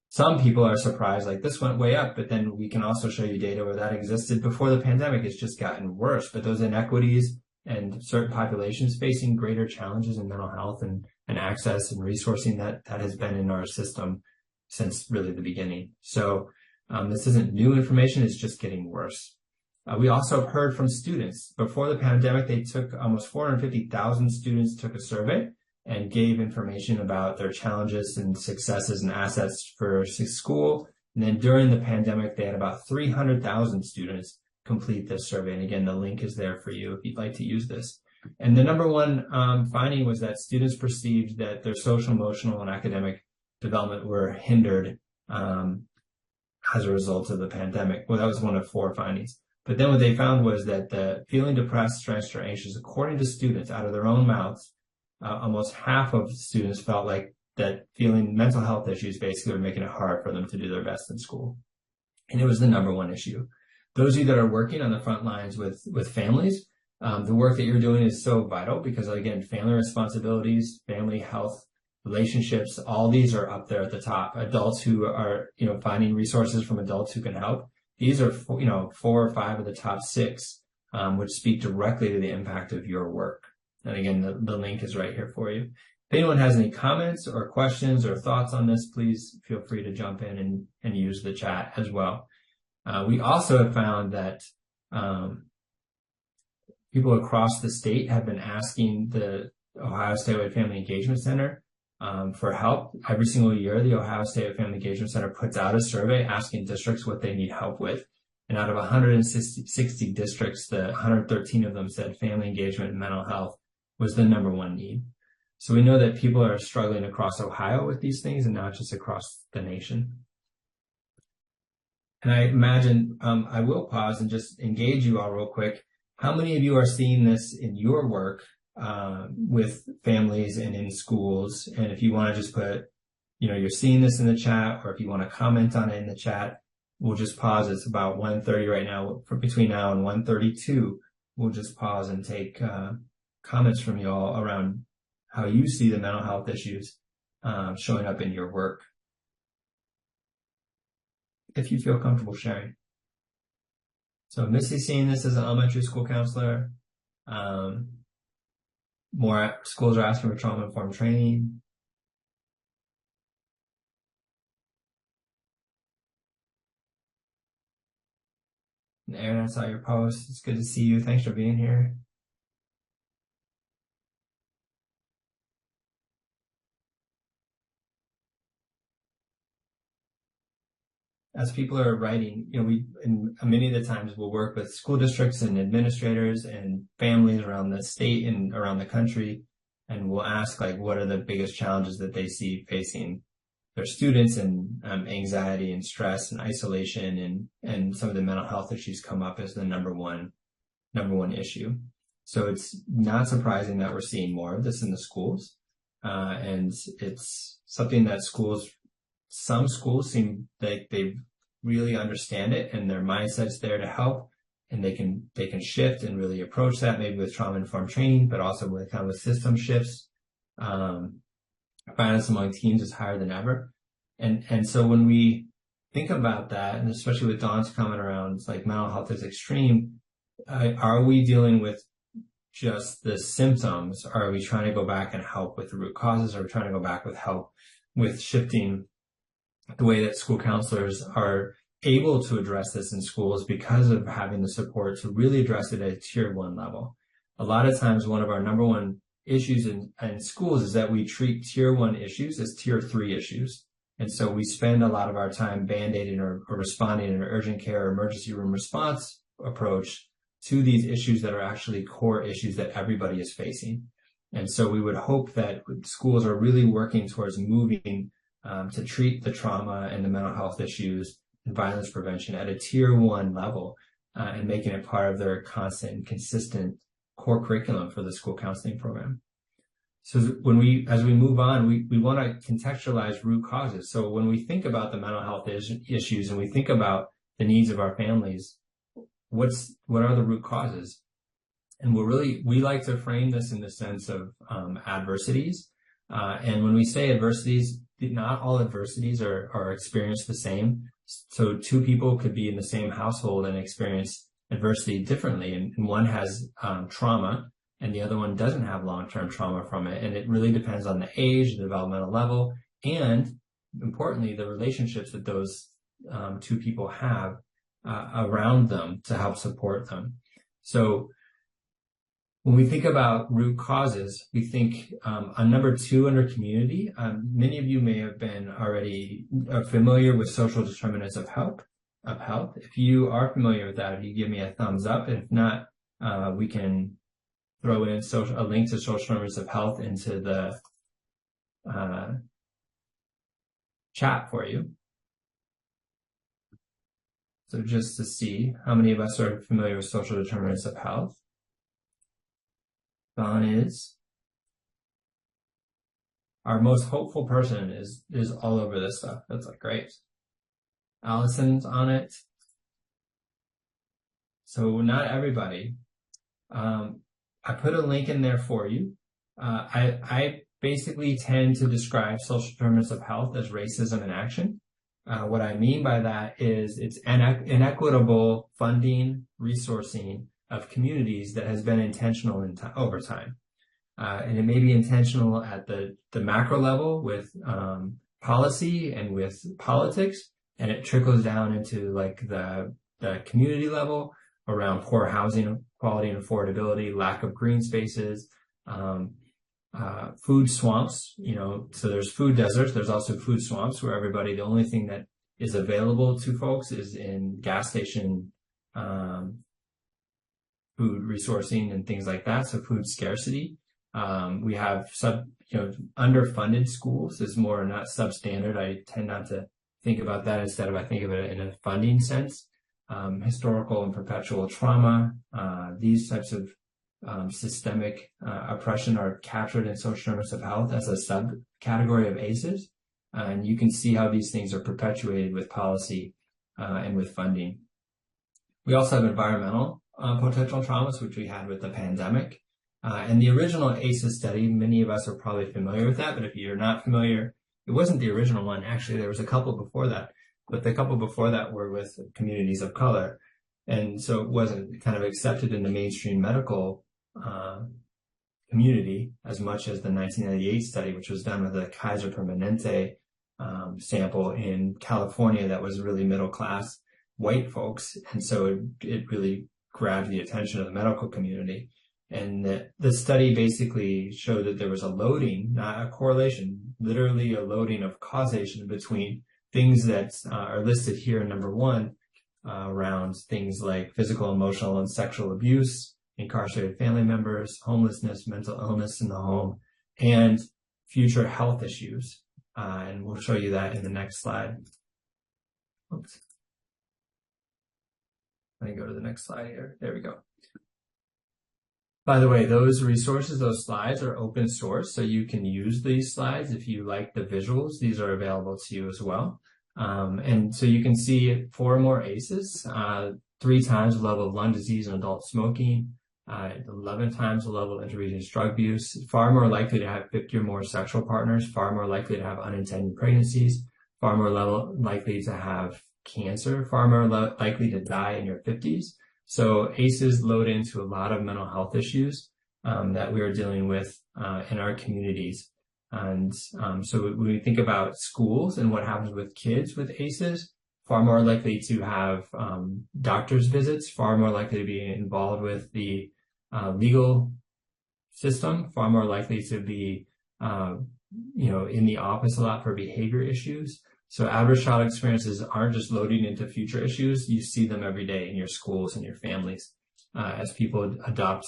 S2: some people are surprised, like this went way up, but then we can also show you data where that existed before the pandemic. It's just gotten worse. But those inequities and certain populations facing greater challenges in mental health and access and resourcing, that has been in our system since really the beginning. So this isn't new information. It's just getting worse. We also heard from students. Before the pandemic, they took almost 450,000 students took a survey and gave information about their challenges and successes and assets for school. And then during the pandemic, they had about 300,000 students complete this survey. And again, the link is there for you if you'd like to use this. And the number one finding was that students perceived that their social, emotional, and academic development were hindered as a result of the pandemic. Well, that was one of 4 findings. But then what they found was that the feeling depressed, stressed, or anxious, according to students out of their own mouths, almost half of students felt like that feeling mental health issues basically were making it hard for them to do their best in school. And it was the number one issue. Those of you that are working on the front lines with families, the work that you're doing is so vital because, again, family responsibilities, family health, relationships, all these are up there at the top. Adults who are, finding resources from adults who can help. These are, 4 or 5 of the top 6, which speak directly to the impact of your work. And again, the link is right here for you. If anyone has any comments or questions or thoughts on this, please feel free to jump in and use the chat as well. We also have found that people across the state have been asking the Ohio Statewide Family Engagement Center for help. Every single year, the Ohio Statewide Family Engagement Center puts out a survey asking districts what they need help with. And out of 160 districts, 113 of them said family engagement and mental health was the number one need. So we know that people are struggling across Ohio with these things and not just across the nation. And I imagine I will pause and just engage you all real quick. How many of you are seeing this in your work with families and in schools? And if you want to just put, you're seeing this in the chat, or if you want to comment on it in the chat, we'll just pause. It's about 1:30 right now. Between now and 1:32, we'll just pause and take comments from you all around how you see the mental health issues showing up in your work, if you feel comfortable sharing. So Missy's seeing this as an elementary school counselor. More schools are asking for trauma-informed training. And Aaron, I saw your post. It's good to see you. Thanks for being here. As people are writing, many of the times we'll work with school districts and administrators and families around the state and around the country, and we'll ask, what are the biggest challenges that they see facing their students, and anxiety and stress and isolation and some of the mental health issues come up as the number one issue. So it's not surprising that we're seeing more of this in the schools, and it's something that some schools seem like they really understand it and their mindset's there to help, and they can shift and really approach that maybe with trauma-informed training, but also with system shifts. Violence among teens is higher than ever. And so when we think about that, and especially with Dawn's comment around like mental health is extreme, are we dealing with just the symptoms? Or are we trying to go back and help with the root causes? Are we trying to go back with help with shifting the way that school counselors are able to address this in schools because of having the support to really address it at a tier 1 level? A lot of times, one of our number one issues in schools is that we treat tier 1 issues as tier 3 issues. And so we spend a lot of our time band-aiding or responding in an urgent care or emergency room response approach to these issues that are actually core issues that everybody is facing. And so we would hope that schools are really working towards moving to treat the trauma and the mental health issues and violence prevention at a tier 1 level and making it part of their constant and consistent core curriculum for the school counseling program. So as we move on, we want to contextualize root causes. So when we think about the mental health issues and we think about the needs of our families, what are the root causes? And we like to frame this in the sense of adversities. And when we say adversities, not all adversities are experienced the same. So two people could be in the same household and experience adversity differently. And one has trauma and the other one doesn't have long-term trauma from it. And it really depends on the age, the developmental level, and importantly, the relationships that those two people have around them to help support them. So when we think about root causes, we think on number 2 under community, many of you may have been already familiar with social determinants of health. If you are familiar with that, if you give me a thumbs up. If not, we can throw in a link to social determinants of health into the chat for you. So just to see how many of us are familiar with social determinants of health. Dawn is. Our most hopeful person is all over this stuff. That's like great. Allison's on it. So not everybody. I put a link in there for you. I basically tend to describe social determinants of health as racism in action. What I mean by that is it's inequitable funding, resourcing of communities that has been intentional over time. And it may be intentional at the macro level with policy and with politics, and it trickles down into like the community level around poor housing quality and affordability, lack of green spaces, food swamps, so there's food deserts. There's also food swamps where the only thing that is available to folks is in gas station food resourcing and things like that. So food scarcity. We have underfunded schools is more not substandard. I tend not to think about that. Instead I think of it in a funding sense. Historical and perpetual trauma, these types of systemic oppression are captured in social determinants of health as a subcategory of ACEs. And you can see how these things are perpetuated with policy and with funding. We also have environmental potential traumas, which we had with the pandemic. And the original ACEs study, many of us are probably familiar with that, but if you're not familiar, it wasn't the original one. Actually, there was a couple before that, but the couple before that were with communities of color. And so it wasn't kind of accepted in the mainstream medical community as much as the 1998 study, which was done with a Kaiser Permanente sample in California that was really middle class white folks. And so it really grabbed the attention of the medical community. And the study basically showed that there was a loading, not a correlation, literally a loading of causation between things that are listed here in number 1 around things like physical, emotional, and sexual abuse, incarcerated family members, homelessness, mental illness in the home, and future health issues. And we'll show you that in the next slide. Oops. Let me go to the next slide here. There we go. By the way, those resources, those slides are open source, so you can use these slides if you like the visuals. These are available to you as well. And so you can see 4 more ACEs, 3 times the level of lung disease and adult smoking, 11 times the level of intravenous drug abuse, far more likely to have 50 or more sexual partners, far more likely to have unintended pregnancies, far more likely to have cancer, far more likely to die in your 50s. So ACEs load into a lot of mental health issues that we are dealing with in our communities. And so when we think about schools and what happens with kids with ACEs, far more likely to have doctor's visits, far more likely to be involved with the legal system, far more likely to be in the office a lot for behavior issues. So adverse childhood experiences aren't just loading into future issues. You see them every day in your schools and your families as people adopt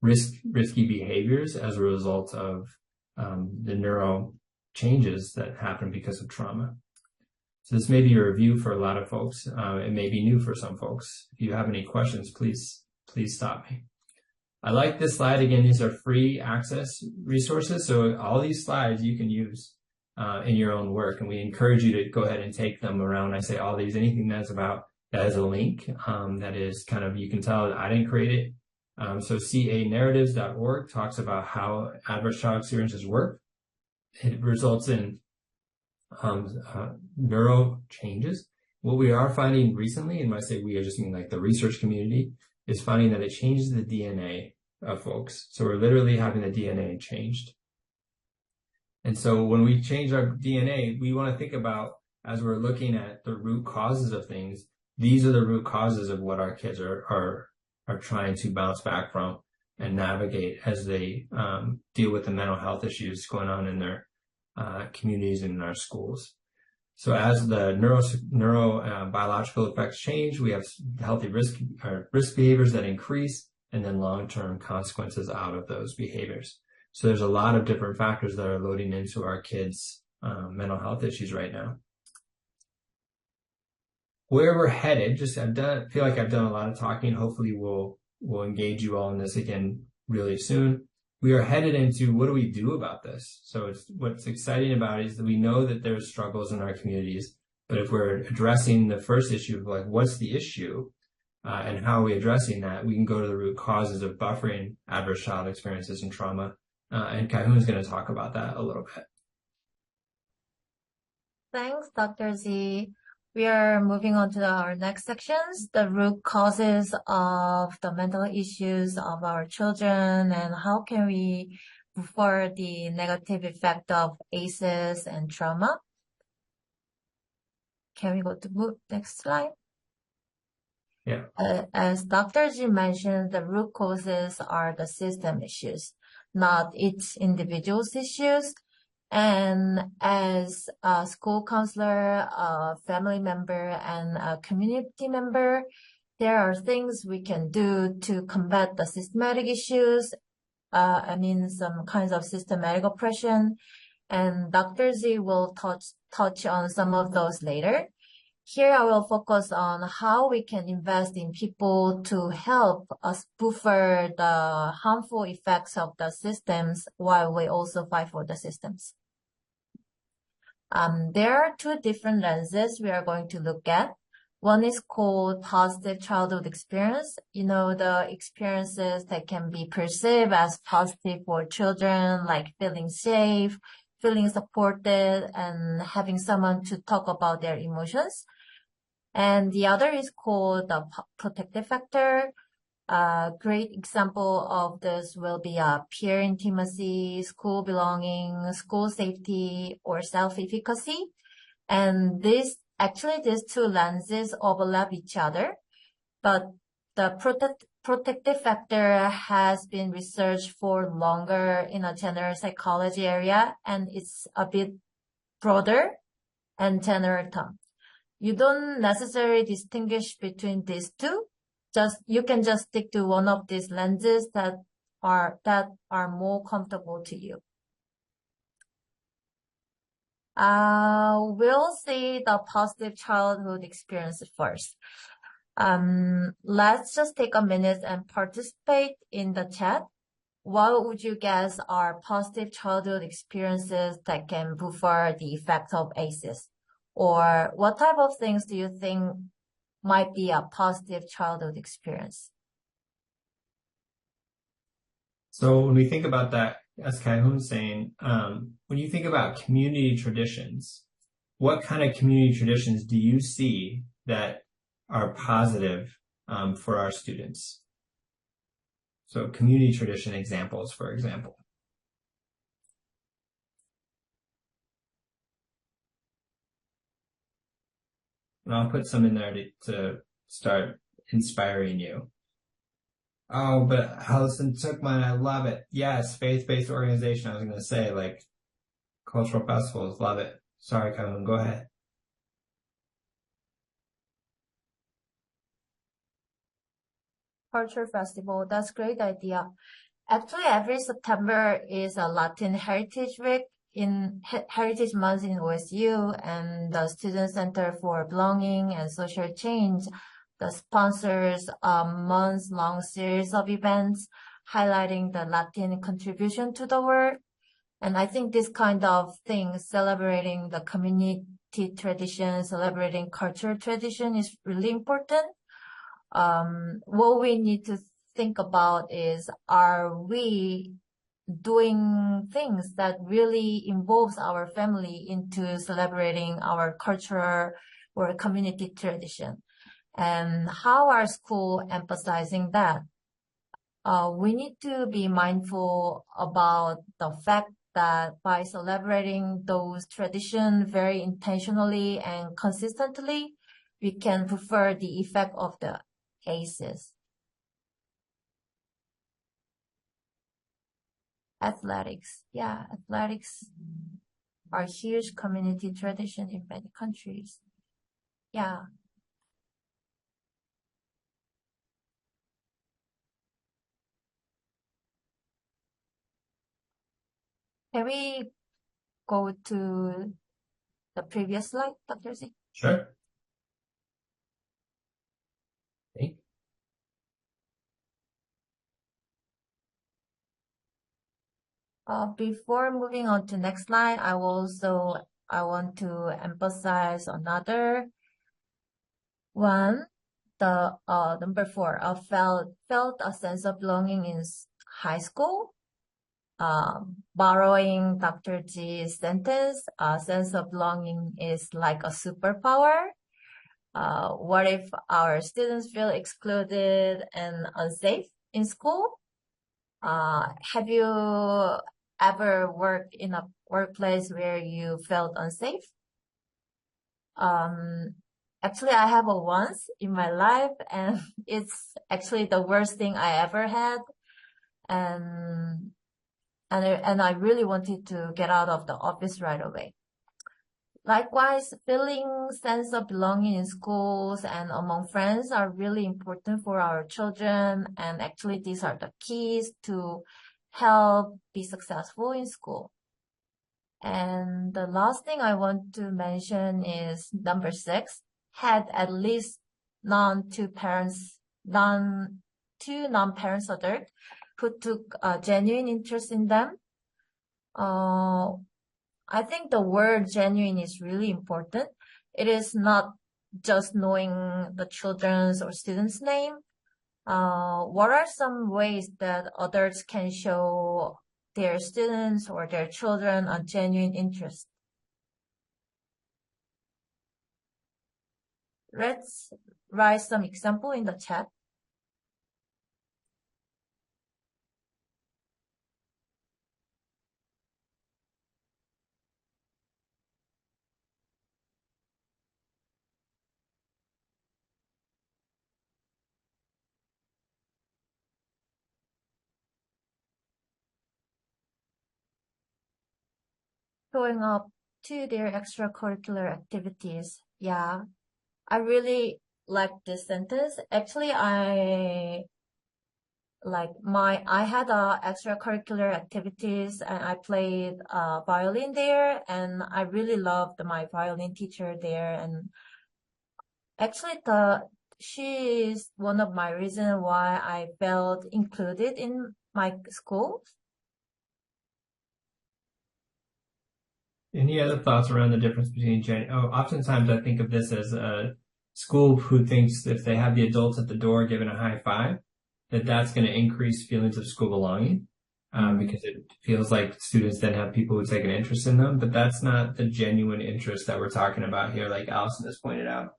S2: risky behaviors as a result of the neuro changes that happen because of trauma. So this may be a review for a lot of folks. It may be new for some folks. If you have any questions, please stop me. I like this slide. Again, these are free access resources. So all these slides you can use in your own work. And we encourage you to go ahead and take them around. I say all these, anything that is a link that is kind of, you can tell that I didn't create it. So canarratives.org talks about how adverse child experiences work. It results in neuro changes. What we are finding recently, and when I say we, I just mean like the research community, is finding that it changes the DNA of folks. So we're literally having the DNA changed. And so when we change our DNA, we want to think about, as we're looking at the root causes of things, these are the root causes of what our kids are trying to bounce back from and navigate as they deal with the mental health issues going on in their communities and in our schools. So as the neurobiological effects change, we have healthy risk behaviors that increase, and then long-term consequences out of those behaviors. So there's a lot of different factors that are loading into our kids' mental health issues right now. Where we're headed, feel like I've done a lot of talking. Hopefully we'll engage you all in this again really soon. We are headed into, what do we do about this? So what's exciting about it is that we know that there's struggles in our communities, but if we're addressing the first issue of like, what's the issue and how are we addressing that, we can go to the root causes of buffering adverse child experiences and trauma. And Kai-Hoon's going to talk about that a little bit.
S3: Thanks, Dr. Z. We are moving on to our next sections, the root causes of the mental issues of our children and how can we buffer the negative effect of ACEs and trauma. Can we go to next slide?
S2: Yeah.
S3: As Dr. Z mentioned, the root causes are the system issues, not each individual's issues. And as a school counselor, a family member, and a community member, there are things we can do to combat the systematic issues. Some kinds of systematic oppression. And Dr. Z will touch on some of those later. Here I will focus on how we can invest in people to help us buffer the harmful effects of the systems while we also fight for the systems. There are two different lenses we are going to look at. One is called positive childhood experience. The experiences that can be perceived as positive for children, like feeling safe, feeling supported, and having someone to talk about their emotions. And the other is called the protective factor. A great example of this will be peer intimacy, school belonging, school safety, or self-efficacy. And these two lenses overlap each other, but the protective factor has been researched for longer in a general psychology area, and it's a bit broader and general term. You don't necessarily distinguish between these two. You can just stick to one of these lenses that are more comfortable to you. We'll see the positive childhood experience first. Let's just take a minute and participate in the chat. What would you guess are positive childhood experiences that can buffer the effects of ACEs? Or what type of things do you think might be a positive childhood experience?
S2: So when we think about that, as Kai-Hoon's saying, when you think about community traditions, what kind of community traditions do you see that are positive for our students? So community tradition examples, for example. And I'll put some in there to start inspiring you. Oh, but Allison took mine. I love it. Yes, faith-based organization. I was going to say, like, cultural festivals. Love it. Sorry, Kevin. Go ahead.
S3: Culture festival, that's a great idea. Actually, every September is a Latin Heritage Week in Heritage Month in OSU, and the Student Center for Belonging and Social Change that sponsors a month-long series of events highlighting the Latin contribution to the world. And I think this kind of thing, celebrating the community tradition, celebrating cultural tradition is really important. What we need to think about is, are we doing things that really involves our family into celebrating our cultural or community tradition? And how are school emphasizing that? We need to be mindful about the fact that by celebrating those traditions very intentionally and consistently, we can prefer the effect of the ACEs. Athletics. Yeah, athletics are a huge community tradition in many countries. Yeah. Can we go to the previous slide, Dr. Z?
S2: Sure. Okay.
S3: Before moving on to next slide, I want to emphasize another one. The number 4, felt a sense of belonging in high school. Borrowing Dr. G's sentence, a sense of belonging is like a superpower. What if our students feel excluded and unsafe in school? Have you ever worked in a workplace where you felt unsafe? Actually, I have a once in my life, and it's actually the worst thing I ever had. And I really wanted to get out of the office right away. Likewise, feeling sense of belonging in schools and among friends are really important for our children. And actually, these are the keys to help be successful in school. And the last thing I want to mention is number 6, had at least two non-parents adults who took a genuine interest in them. I think the word genuine is really important. It is not just knowing the children's or student's name. What are some ways that adults can show their students or their children a genuine interest? Let's write some example in the chat. Showing up to their extracurricular activities. Yeah, I really like this sentence. Actually, I had extracurricular activities, and I played violin there, and I really loved my violin teacher there. And actually, she is one of my reasons why I felt included in my school.
S2: Any other thoughts around the difference between oftentimes I think of this as a school who thinks if they have the adults at the door giving a high five, that's going to increase feelings of school belonging. because it feels like students then have people who take an interest in them, but that's not the genuine interest that we're talking about here, like Allison has pointed out.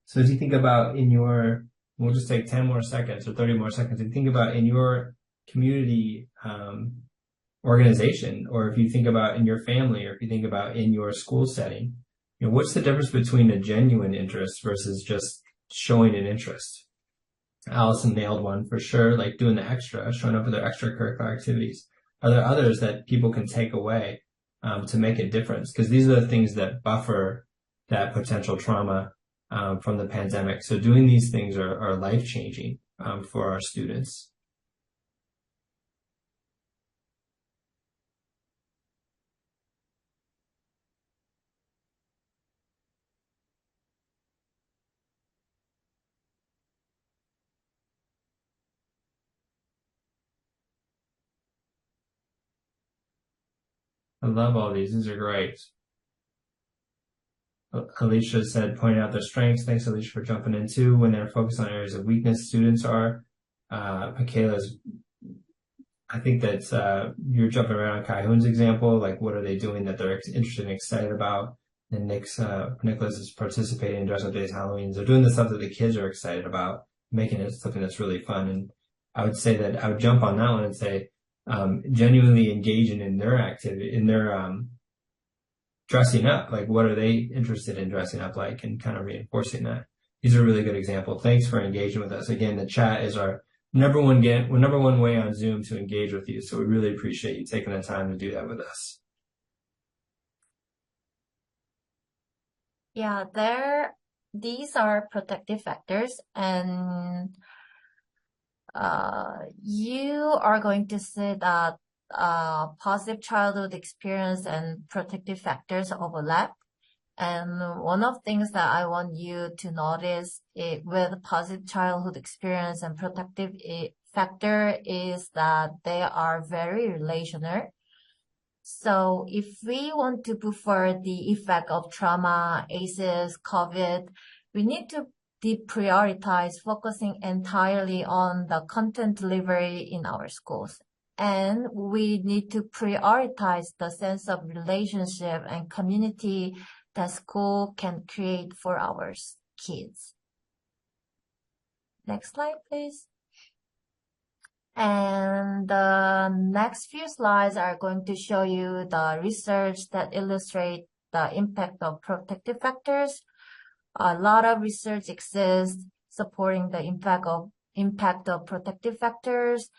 S2: So as you think about we'll just take 10 more seconds or 30 more seconds and think about in your community organization, or if you think about in your family, or if you think about in your school setting, what's the difference between a genuine interest versus just showing an interest? Allison nailed one for sure, like doing the extra, showing up with their extracurricular activities. Are there others that people can take away to make a difference? Because these are the things that buffer that potential trauma from the pandemic. So doing these things are life-changing for our students. I love all these. These are great. Alicia said, pointing out their strengths. Thanks, Alicia, for jumping in too. When they're focused on areas of weakness, students are. Michaela's, I think that you're jumping around on Kai-Hoon's example, like what are they doing that they're interested and excited about? And Nicholas is participating in dress up days, Halloween. They're doing the stuff that the kids are excited about, making it something that's really fun. And I would say that I would jump on that one and say, genuinely engaging in their activity, in their dressing up, like what are they interested in dressing up like, and kind of reinforcing that. These are a really good example. Thanks for engaging with us. Again, the chat is our number one way on Zoom to engage with you. So we really appreciate you taking the time to do that with us.
S3: Yeah, these are protective factors, and you are going to see that positive childhood experience and protective factors overlap. And one of the things that I want you to notice with positive childhood experience and protective factor is that they are very relational. So if we want to buffer the effect of trauma, ACEs, COVID, we need to deprioritize focusing entirely on the content delivery in our schools. And we need to prioritize the sense of relationship and community that school can create for our kids. Next slide, please. And the next few slides are going to show you the research that illustrate the impact of protective factors. A lot of research exists supporting the impact of protective factors.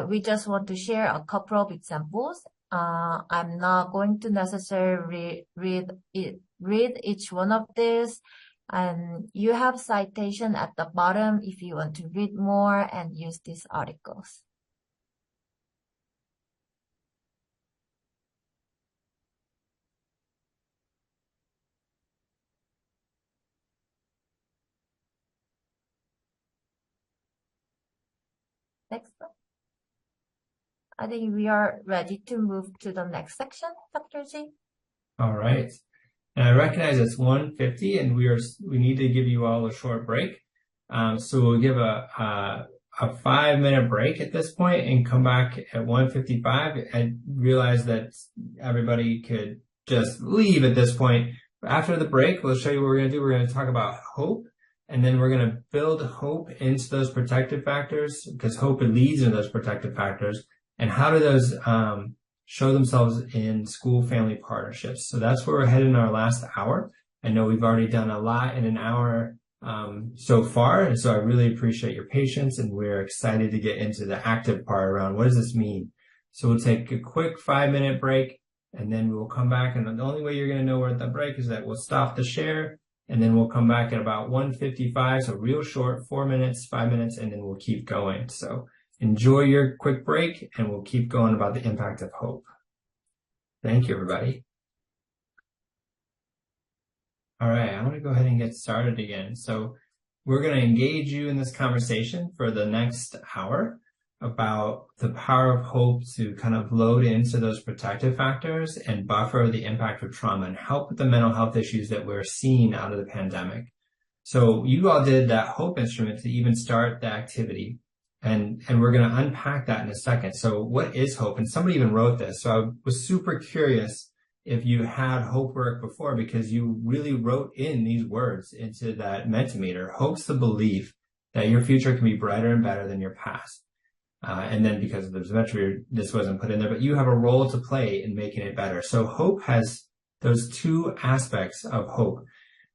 S3: We just want to share a couple of examples. I'm not going to necessarily read each one of these. And you have citation at the bottom if you want to read more and use these articles. Next one. I think we are ready to move to the next section, Dr. G.
S2: All right. And I recognize it's 1:50 and we need to give you all a short break. So we'll give a 5-minute break at this point and come back at 1:55. I realize that everybody could just leave at this point. After the break, we'll show you what we're going to do. We're going to talk about hope, and then we're going to build hope into those protective factors, because hope leads into those protective factors. And how do those show themselves in school-family partnerships? So that's where we're headed in our last hour. I know we've already done a lot in an hour so far, and so I really appreciate your patience, and we're excited to get into the active part around what does this mean. So we'll take a quick 5-minute break, and then we will come back, and the only way you're going to know we're at the break is that we'll stop the share, and then we'll come back at about 1:55, so real short, 4 minutes, 5 minutes, and then we'll keep going. So enjoy your quick break, and we'll keep going about the impact of hope. Thank you, everybody. All right, I'm going to go ahead and get started again. So we're going to engage you in this conversation for the next hour about the power of hope to kind of load into those protective factors and buffer the impact of trauma and help with the mental health issues that we're seeing out of the pandemic. So you all did that hope instrument to even start the activity. And we're going to unpack that in a second. So what is hope? And somebody even wrote this. So I was super curious if you had hope work before, because you really wrote in these words into that Mentimeter. Hope's the belief that your future can be brighter and better than your past. And then because of the Mentimeter, this wasn't put in there, but you have a role to play in making it better. So hope has those two aspects of hope.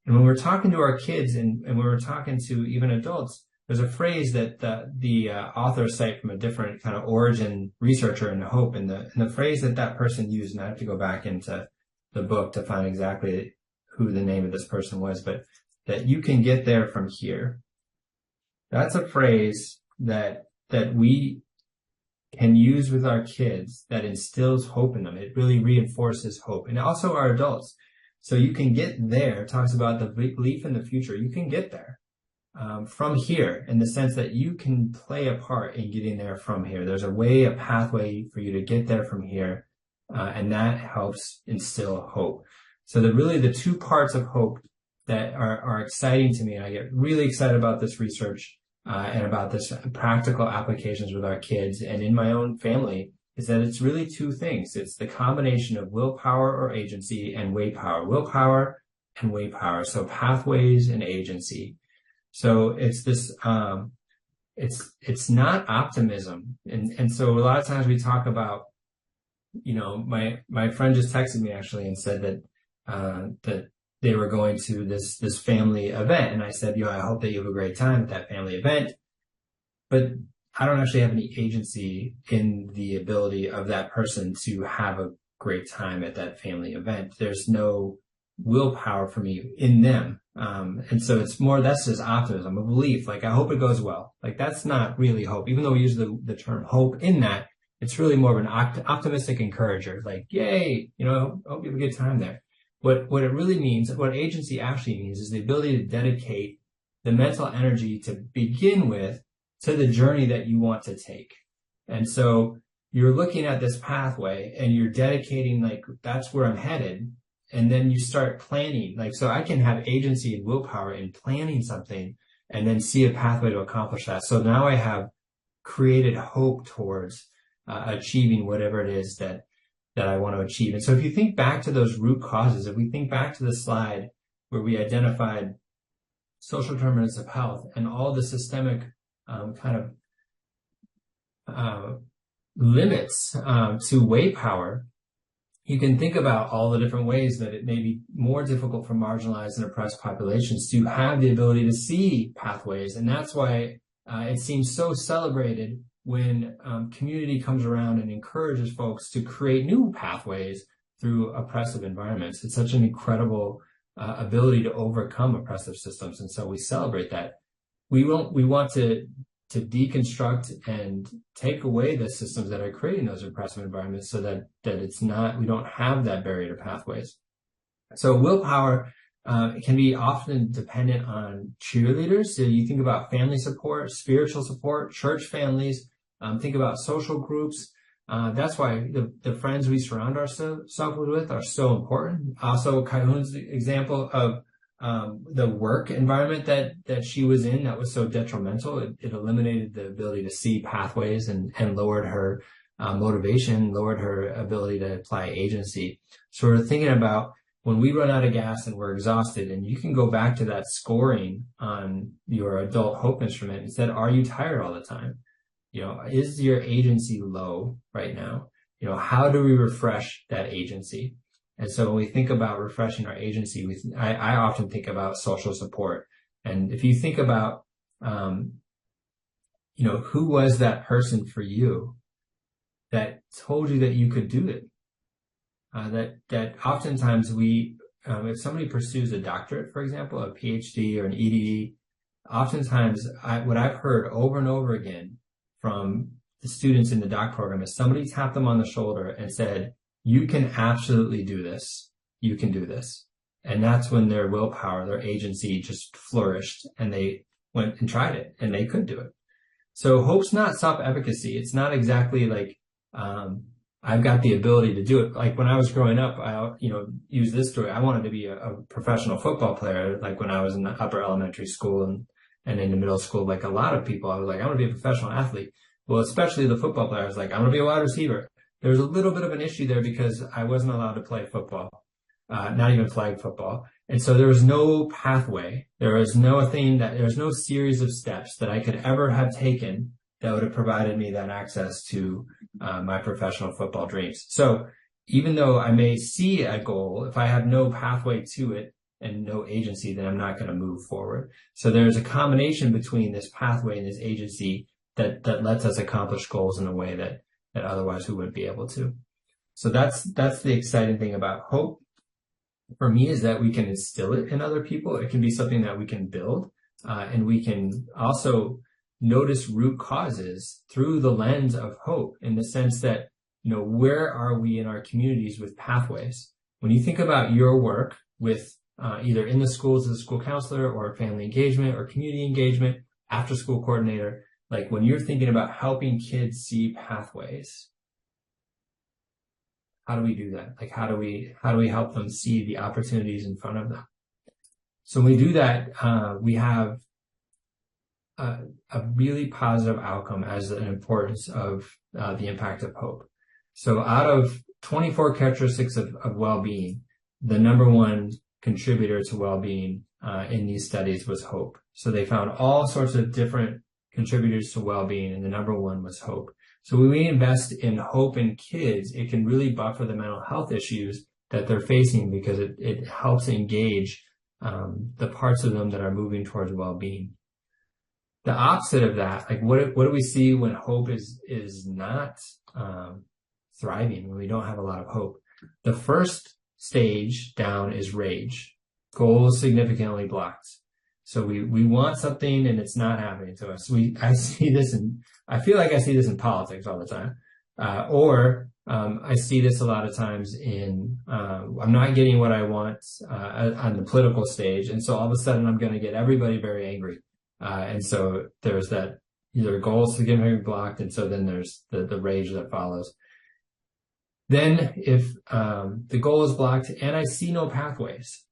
S2: And when we're talking to our kids and when we're talking to even adults, there's a phrase that the authors cite from a different kind of origin researcher in hope. And the phrase that person used, and I have to go back into the book to find exactly who the name of this person was, but that you can get there from here. That's a phrase that we can use with our kids that instills hope in them. It really reinforces hope. And also our adults. So you can get there. It talks about the belief in the future. You can get there from here, in the sense that you can play a part in getting there from here. There's a pathway for you to get there from here. And that helps instill hope. So the two parts of hope that are exciting to me, and I get really excited about this research and about this practical applications with our kids and in my own family, is that it's really two things. It's the combination of willpower or agency and way power. Willpower and way power. So pathways and agency. So it's this, it's not optimism. And so a lot of times we talk about, my friend just texted me actually and said that they were going to this family event. And I said, I hope that you have a great time at that family event. But I don't actually have any agency in the ability of that person to have a great time at that family event. There's no willpower for me in them. And so that's just optimism, a belief. Like, I hope it goes well. Like, that's not really hope. Even though we use the term hope in that, it's really more of an optimistic encourager. Like, yay, hope you have a good time there. What it really means, what agency actually means, is the ability to dedicate the mental energy to begin with to the journey that you want to take. And so you're looking at this pathway and you're dedicating, like, that's where I'm headed. And then you start planning. Like, so I can have agency and willpower in planning something and then see a pathway to accomplish that. So now I have created hope towards achieving whatever it is that I want to achieve. And so if you think back to those root causes, if we think back to the slide where we identified social determinants of health and all the systemic kind of limits to way power, you can think about all the different ways that it may be more difficult for marginalized and oppressed populations to have the ability to see pathways. And that's why it seems so celebrated when community comes around and encourages folks to create new pathways through oppressive environments. It's such an incredible ability to overcome oppressive systems. And so we celebrate that. We want to deconstruct and take away the systems that are creating those oppressive environments so that we don't have that barrier to pathways. So willpower can be often dependent on cheerleaders. So you think about family support, spiritual support, church families, think about social groups. That's why the friends we surround ourselves with are so important. Also, Kai-Hun's example of the work environment that she was in that was so detrimental. It eliminated the ability to see pathways and lowered her motivation, lowered her ability to apply agency. So we're thinking about when we run out of gas and we're exhausted, and you can go back to that scoring on your adult hope instrument and said, are you tired all the time? Is your agency low right now? How do we refresh that agency? And so when we think about refreshing our agency, I often think about social support. And if you think about, who was that person for you that told you that you could do it? That oftentimes if somebody pursues a doctorate, for example, a PhD or an EDD, oftentimes what I've heard over and over again from the students in the doc program is somebody tapped them on the shoulder and said, you can absolutely do this. You can do this. And that's when their willpower, their agency just flourished and they went and tried it and they could do it. So hope's not self-efficacy. It's not exactly like, I've got the ability to do it. Like when I was growing up, I use this story. I wanted to be a professional football player, like when I was in the upper elementary school. And in the middle school, like a lot of people, I was like, I want to be a professional athlete. Well, especially the football players, like, I want to be a wide receiver. There's a little bit of an issue there because I wasn't allowed to play football, not even flag football. And so there was no pathway. There was no series of steps that I could ever have taken that would have provided me that access to my professional football dreams. So even though I may see a goal, if I have no pathway to it and no agency, then I'm not going to move forward. So there's a combination between this pathway and this agency that lets us accomplish goals in a way that otherwise we wouldn't be able to. So that's the exciting thing about hope for me, is that we can instill it in other people. It can be something that we can build, and we can also notice root causes through the lens of hope, in the sense that, where are we in our communities with pathways? When you think about your work with either in the schools as a school counselor or family engagement or community engagement, after school coordinator, like when you're thinking about helping kids see pathways, how do we do that? Like, how do we help them see the opportunities in front of them? So when we do that, we have a really positive outcome as an importance of the impact of hope. So out of 24 characteristics of well-being, the number one contributor to well-being in these studies was hope. So they found all sorts of different contributors to well-being, and the number one was hope. So when we invest in hope in kids, it can really buffer the mental health issues that they're facing, because it helps engage the parts of them that are moving towards well-being. The opposite of that, like what do we see when hope is not thriving, when we don't have a lot of hope? The first stage down is rage. Goals significantly blocked. So we want something and it's not happening to us. I feel like I see this in politics all the time. I see this a lot of times in, I'm not getting what I want, on the political stage. And so all of a sudden I'm going to get everybody very angry. And so there's that, either goals significantly blocked. And so then there's the rage that follows. Then if, the goal is blocked and I see no pathways,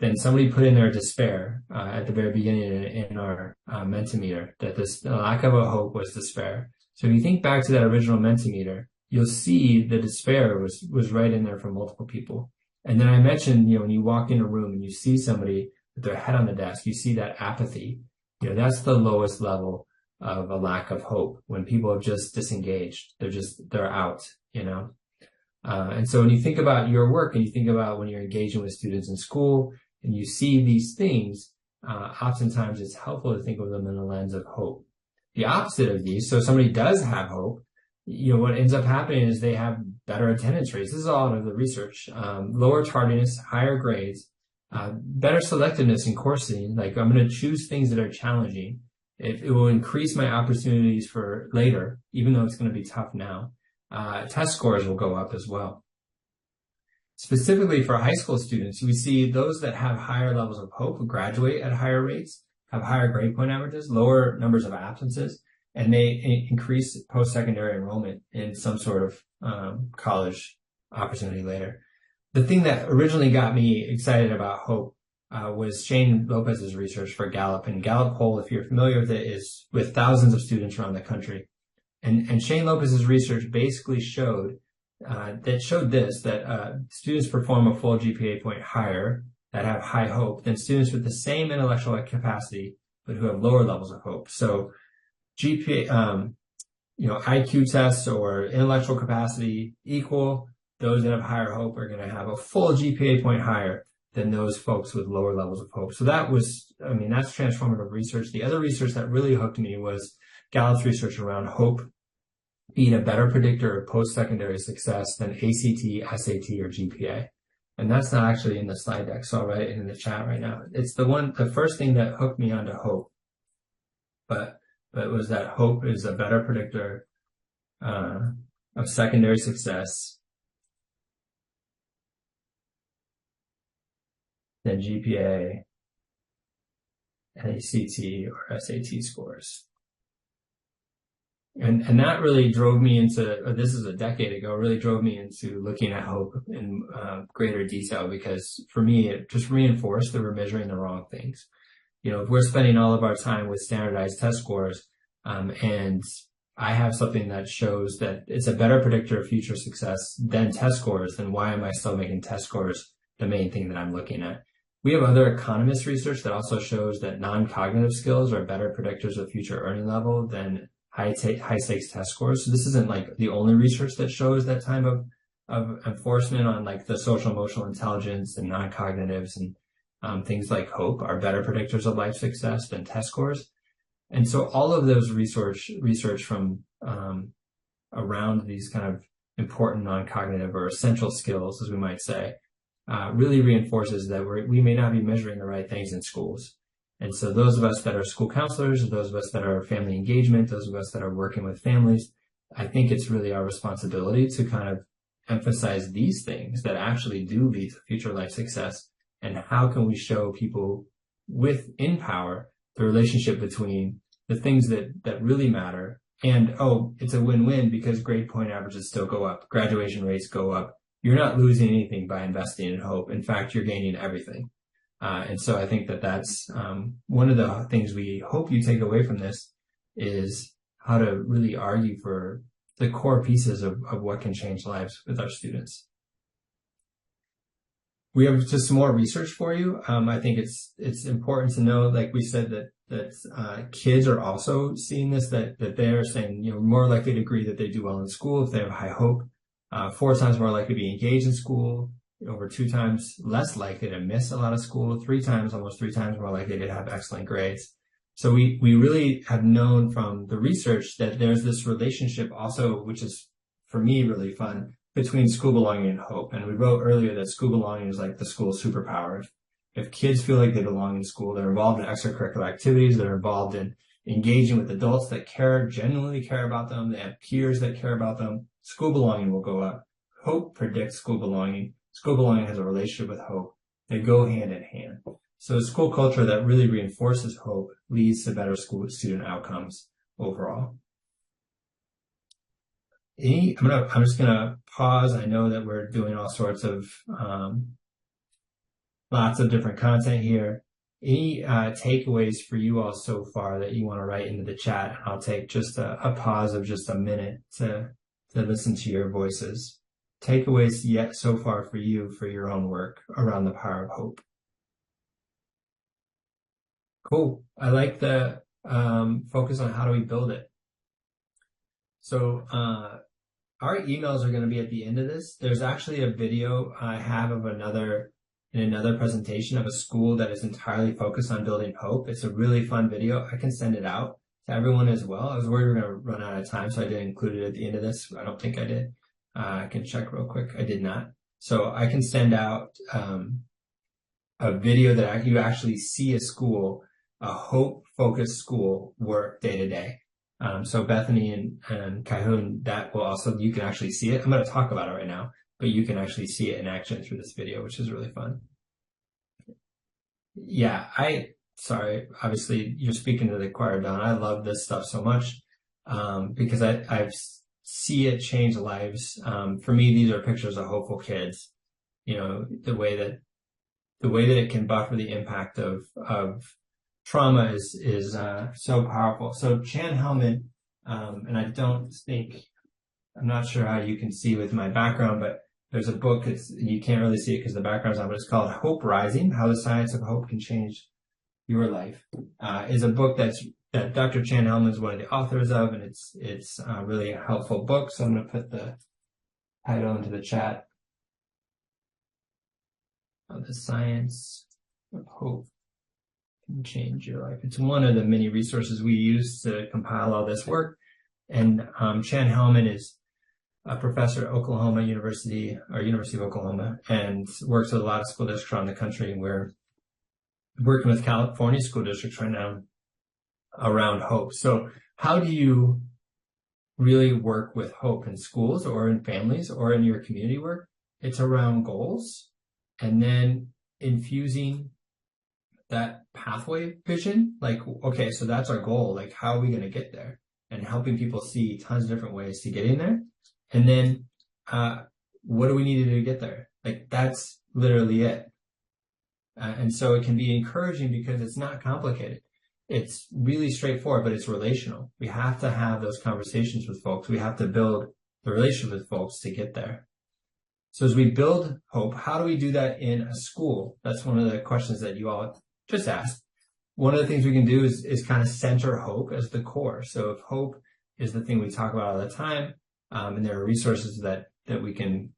S2: then somebody put in their despair at the very beginning in our Mentimeter, that the lack of a hope was despair. So if you think back to that original Mentimeter, you'll see the despair was right in there for multiple people. And then I mentioned, when you walk in a room and you see somebody with their head on the desk, you see that apathy. That's the lowest level of a lack of hope, when people have just disengaged. They're out, And so when you think about your work and you think about when you're engaging with students in school, and you see these things, oftentimes it's helpful to think of them in the lens of hope. The opposite of these, so somebody does have hope, what ends up happening is they have better attendance rates. This is all out of the research. Lower tardiness, higher grades, better selectiveness in coursing. Like, I'm going to choose things that are challenging. It will increase my opportunities for later, even though it's going to be tough now. Test scores will go up as well. Specifically for high school students, we see those that have higher levels of hope graduate at higher rates, have higher grade point averages, lower numbers of absences, and they increase post-secondary enrollment in some sort of college opportunity later. The thing that originally got me excited about hope was Shane Lopez's research for Gallup. And Gallup poll, if you're familiar with it, is with thousands of students around the country. And Shane Lopez's research basically showed that students perform a full GPA point higher, that have high hope, than students with the same intellectual capacity, but who have lower levels of hope. So GPA, IQ tests or intellectual capacity equal, those that have higher hope are going to have a full GPA point higher than those folks with lower levels of hope. So that's transformative research. The other research that really hooked me was Gallup's research around hope being a better predictor of post-secondary success than ACT, SAT, or GPA. And that's not actually in the slide deck, so I'll write it in the chat right now. It's the first thing that hooked me onto hope, but it was that hope is a better predictor of secondary success than GPA, ACT, or SAT scores. And that really drove me into, this is a decade ago, really drove me into looking at hope in greater detail, because for me, it just reinforced that we're measuring the wrong things. if we're spending all of our time with standardized test scores, and I have something that shows that it's a better predictor of future success than test scores, then why am I still making test scores the main thing that I'm looking at? We have other economist research that also shows that non-cognitive skills are better predictors of future earning level than high stakes test scores. So this isn't like the only research that shows that type of enforcement on like the social emotional intelligence and non-cognitives and things like hope are better predictors of life success than test scores. And so all of those research from around these kind of important non-cognitive or essential skills, as we might say, really reinforces that we may not be measuring the right things in schools. And so those of us that are school counselors, those of us that are family engagement, those of us that are working with families, I think it's really our responsibility to kind of emphasize these things that actually do lead to future life success. And how can we show people in power the relationship between the things that really matter and, it's a win-win because grade point averages still go up, graduation rates go up. You're not losing anything by investing in hope. In fact, you're gaining everything. And so I think that's one of the things we hope you take away from this is how to really argue for the core pieces of what can change lives with our students. We have just some more research for you. I think it's important to know, like we said, that kids are also seeing this, that they're saying, more likely to agree that they do well in school if they have high hope, 4 times more likely to be engaged in school, over 2 times less likely to miss a lot of school, almost 3 times more likely to have excellent grades. So we really have known from the research that there's this relationship also, which is for me really fun, between school belonging and hope. And we wrote earlier that school belonging is like the school superpower. If kids feel like they belong in school, they're involved in extracurricular activities, they're involved in engaging with adults that genuinely care about them, they have peers that care about them, school belonging will go up. Hope predicts school belonging. School belonging has a relationship with hope. They go hand in hand. So a school culture that really reinforces hope leads to better school student outcomes overall. I'm just gonna pause. I know that we're doing all sorts of lots of different content here. Any takeaways for you all so far that you want to write into the chat? I'll take just a pause of just a minute to listen to your voices. Takeaways yet so far for you for your own work around the power of hope. Cool. I like the focus on how do we build it. So our emails are going to be at the end of this. There's actually a video I have of another presentation of a school that is entirely focused on building hope. It's a really fun video. I can send it out to everyone as well. I was worried we were going to run out of time, so I didn't include it at the end of this. I don't think I did. I can check real quick. I did not. So I can send out a video that you actually see a school, a hope-focused school work day to day. So Bethany and Kahoon, that will also, you can actually see it. I'm going to talk about it right now, but you can actually see it in action through this video, which is really fun. Yeah, sorry, obviously you're speaking to the choir, Don. I love this stuff so much, because I've see it change lives. For me, these are pictures of hopeful kids. The way that it can buffer the impact of trauma is so powerful. So Chan Hellman, and I'm not sure how you can see with my background, but there's a book, you can't really see it because the background's on, but it's called Hope Rising, How the Science of Hope Can Change Your Life. Is a book that Dr. Chan Hellman is one of the authors of, and it's a really helpful book. So I'm going to put the title into the chat. The Science of Hope Can Change Your Life. It's one of the many resources we use to compile all this work. And Chan Hellman is a professor at University of Oklahoma, and works with a lot of school districts around the country. And we're working with California school districts right now around hope. So how do you really work with hope in schools or in families or in your community work? It's around goals, and then infusing that pathway vision. Like, okay, so that's our goal. Like, how are we going to get there? And helping people see tons of different ways to getting there. And then, what do we need to do to get there? Like, that's literally it. And so it can be encouraging because it's not complicated. It's really straightforward, but it's relational. We have to have those conversations with folks. We have to build the relationship with folks to get there. So as we build hope, how do we do that in a school? That's one of the questions that you all just asked. One of the things we can do is kind of center hope as the core. So if hope is the thing we talk about all the time, and there are resources that we can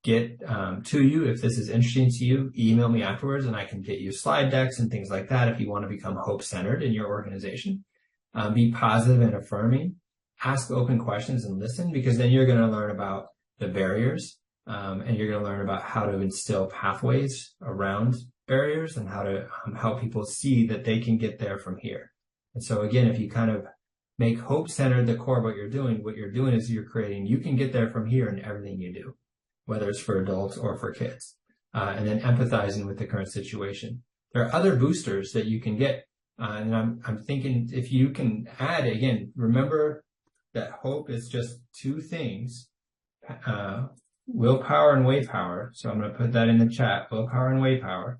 S2: get to you. If this is interesting to you, email me afterwards and I can get you slide decks and things like that if you want to become hope-centered in your organization. Be positive and affirming. Ask open questions and listen, because then you're going to learn about the barriers, and you're going to learn about how to instill pathways around barriers and how to help people see that they can get there from here. And so again, if you kind of make hope-centered the core of what you're doing is you're creating, you can get there from here in everything you do, whether it's for adults or for kids, and then empathizing with the current situation. There are other boosters that you can get, and I'm thinking if you can add, again, remember that hope is just two things, willpower and way power. So I'm going to put that in the chat, willpower and way power.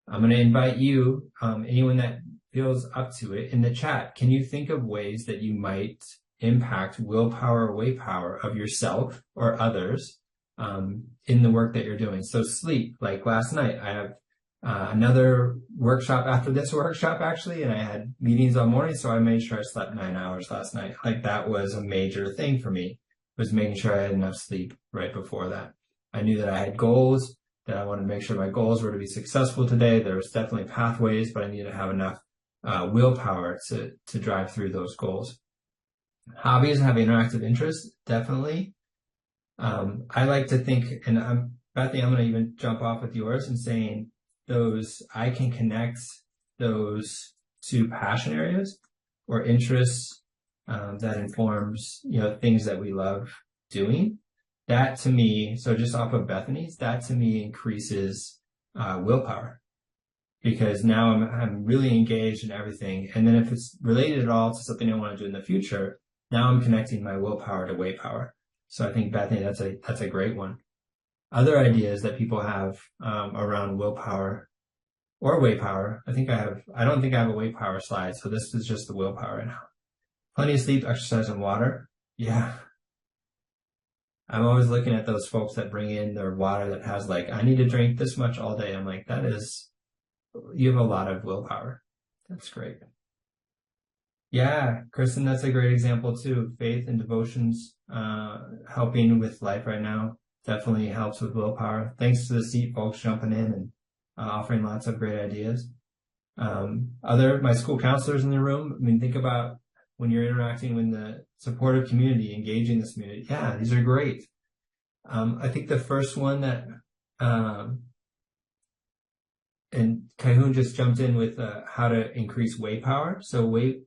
S2: I'm going to invite you, anyone that feels up to it, in the chat. Can you think of ways that you might impact willpower or way power of yourself or others in the work that you're doing? So sleep, like last night, I have another workshop after this workshop actually, and I had meetings all morning, so I made sure I slept 9 hours last night. Like that was a major thing for me, was making sure I had enough sleep right before that. I knew that I had goals, that I wanted to make sure my goals were to be successful today. There was definitely pathways, but I needed to have enough willpower to drive through those goals. Hobbies and having interactive interests, definitely. I like to think, and Bethany, I'm going to even jump off with yours and saying those, I can connect those to passion areas or interests that informs, things that we love doing. That to me, so just off of Bethany's, that to me increases willpower, because now I'm really engaged in everything. And then if it's related at all to something I want to do in the future, now I'm connecting my willpower to way power. So I think, Bethany, that's a great one. Other ideas that people have around willpower or way power, I don't think I have a way power slide, so this is just the willpower right now. Plenty of sleep, exercise, and water. Yeah. I'm always looking at those folks that bring in their water that has like, I need to drink this much all day. I'm like, you have a lot of willpower. That's great. Yeah, Kristen, that's a great example too. Faith and devotions, helping with life right now definitely helps with willpower. Thanks to the seat folks jumping in and offering lots of great ideas. My school counselors in the room, think about when you're interacting with the supportive community, engaging this community. Yeah, these are great. I think the first one that, and Kaihoon just jumped in with how to increase way power. So way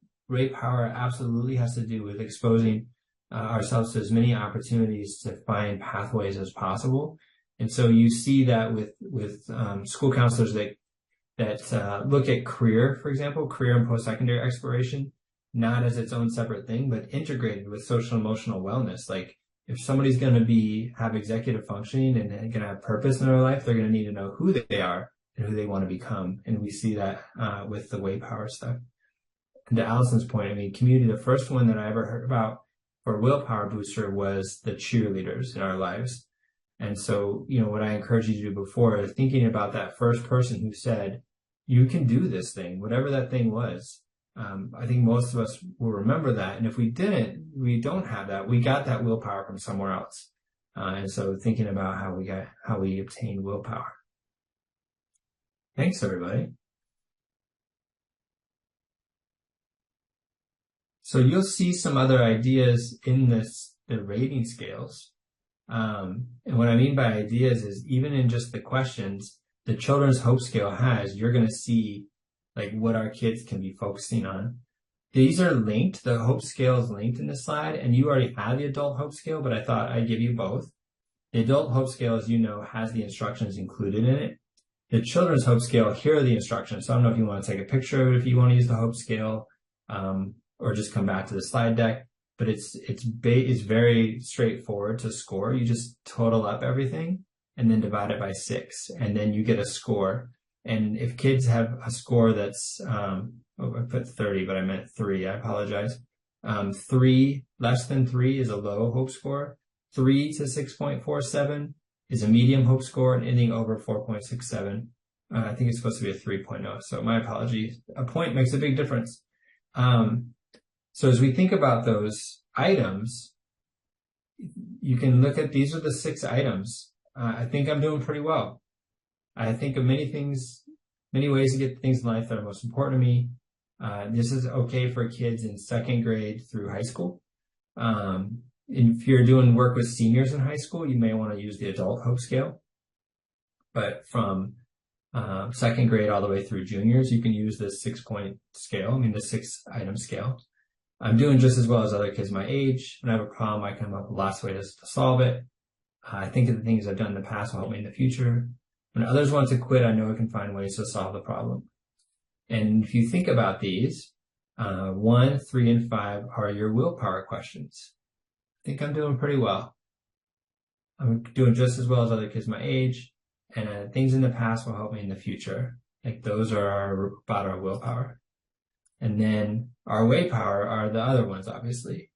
S2: power absolutely has to do with exposing ourselves to as many opportunities to find pathways as possible. And so you see that with school counselors that look at career, for example, career and post-secondary exploration, not as its own separate thing, but integrated with social emotional wellness. Like if somebody's going to have executive functioning and going to have purpose in their life, they're going to need to know who they are and who they want to become. And we see that with the way power stuff. And to Allison's point, community, the first one that I ever heard about for willpower booster was the cheerleaders in our lives. And so, what I encouraged you to do before is thinking about that first person who said, you can do this thing, whatever that thing was. I think most of us will remember that. And if we don't have that, we got that willpower from somewhere else. And so thinking about how we obtain willpower. Thanks, everybody. So you'll see some other ideas in the rating scales. And what I mean by ideas is even in just the questions, the Children's Hope Scale you're going to see like what our kids can be focusing on. These are linked. The Hope Scale is linked in this slide, and you already have the Adult Hope Scale, but I thought I'd give you both. The Adult Hope Scale, as you know, has the instructions included in it. The Children's Hope Scale, here are the instructions. So I don't know if you want to take a picture of it if you want to use the Hope Scale, or just come back to the slide deck. But it's very straightforward to score. You just total up everything. and then divide it by 6, and then you get a score. And if kids have a score that's, I put 30, but I meant 3, I apologize. 3, less than 3 is a low hope score. 3 to 6.47 is a medium hope score, and anything over 4.67, I think it's supposed to be a 3.0. So my apologies. A point makes a big difference. So as we think about those items, you can look at, these are the 6 items. I think I'm doing pretty well. I think of many ways to get things in life that are most important to me. This is okay for kids in 2nd grade through high school. If you're doing work with seniors in high school, you may want to use the adult hope scale. But from 2nd grade all the way through juniors, you can use the 6-point scale, the 6-item scale. I'm doing just as well as other kids my age. When I have a problem, I come up with lots of ways to solve it. I think of the things I've done in the past will help me in the future. When others want to quit, I know I can find ways to solve the problem. And if you think about these, 1, 3, and 5 are your willpower questions. I think I'm doing pretty well. I'm doing just as well as other kids my age, and things in the past will help me in the future. Like, those are about our willpower. And then our way power are the other ones, obviously.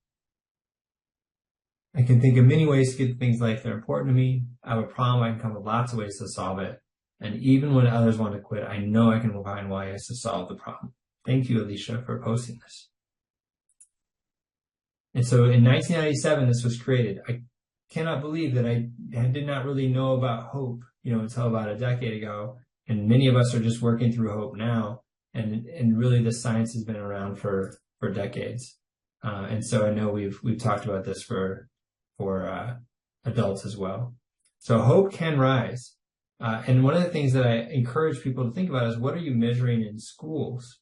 S2: I can think of many ways to get things in life that are important to me. I have a problem, I can come up with lots of ways to solve it. And even when others want to quit, I know I can find ways to solve the problem. Thank you, Alicia, for posting this. And so in 1997, this was created. I cannot believe that I did not really know about hope, until about a decade ago. And many of us are just working through hope now. And really the science has been around for decades. And so I know we've talked about this for adults as well. So hope can rise. And one of the things that I encourage people to think about is, what are you measuring in schools?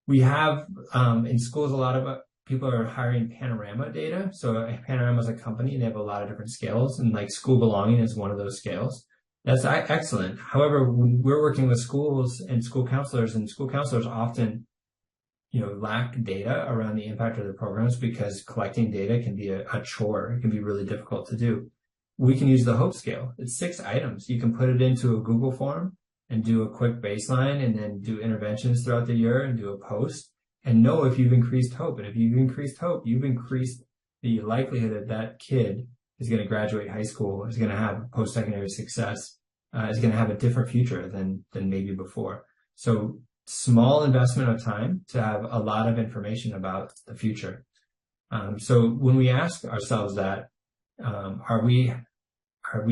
S2: We have, in schools, a lot of people are hiring Panorama data. So Panorama is a company, and they have a lot of different scales, and like school belonging is one of those scales. That's excellent. However, when we're working with schools and school counselors often, lack data around the impact of their programs, because collecting data can be a chore. It can be really difficult to do. We can use the hope scale. It's 6 items. You can put it into a Google form and do a quick baseline, and then do interventions throughout the year and do a post, and know if you've increased hope. And if you've increased hope, you've increased the likelihood that that kid is going to graduate high school, is going to have post-secondary success, is going to have a different future than maybe before. So small investment of time to have a lot of information about the future. So when we ask ourselves that, are we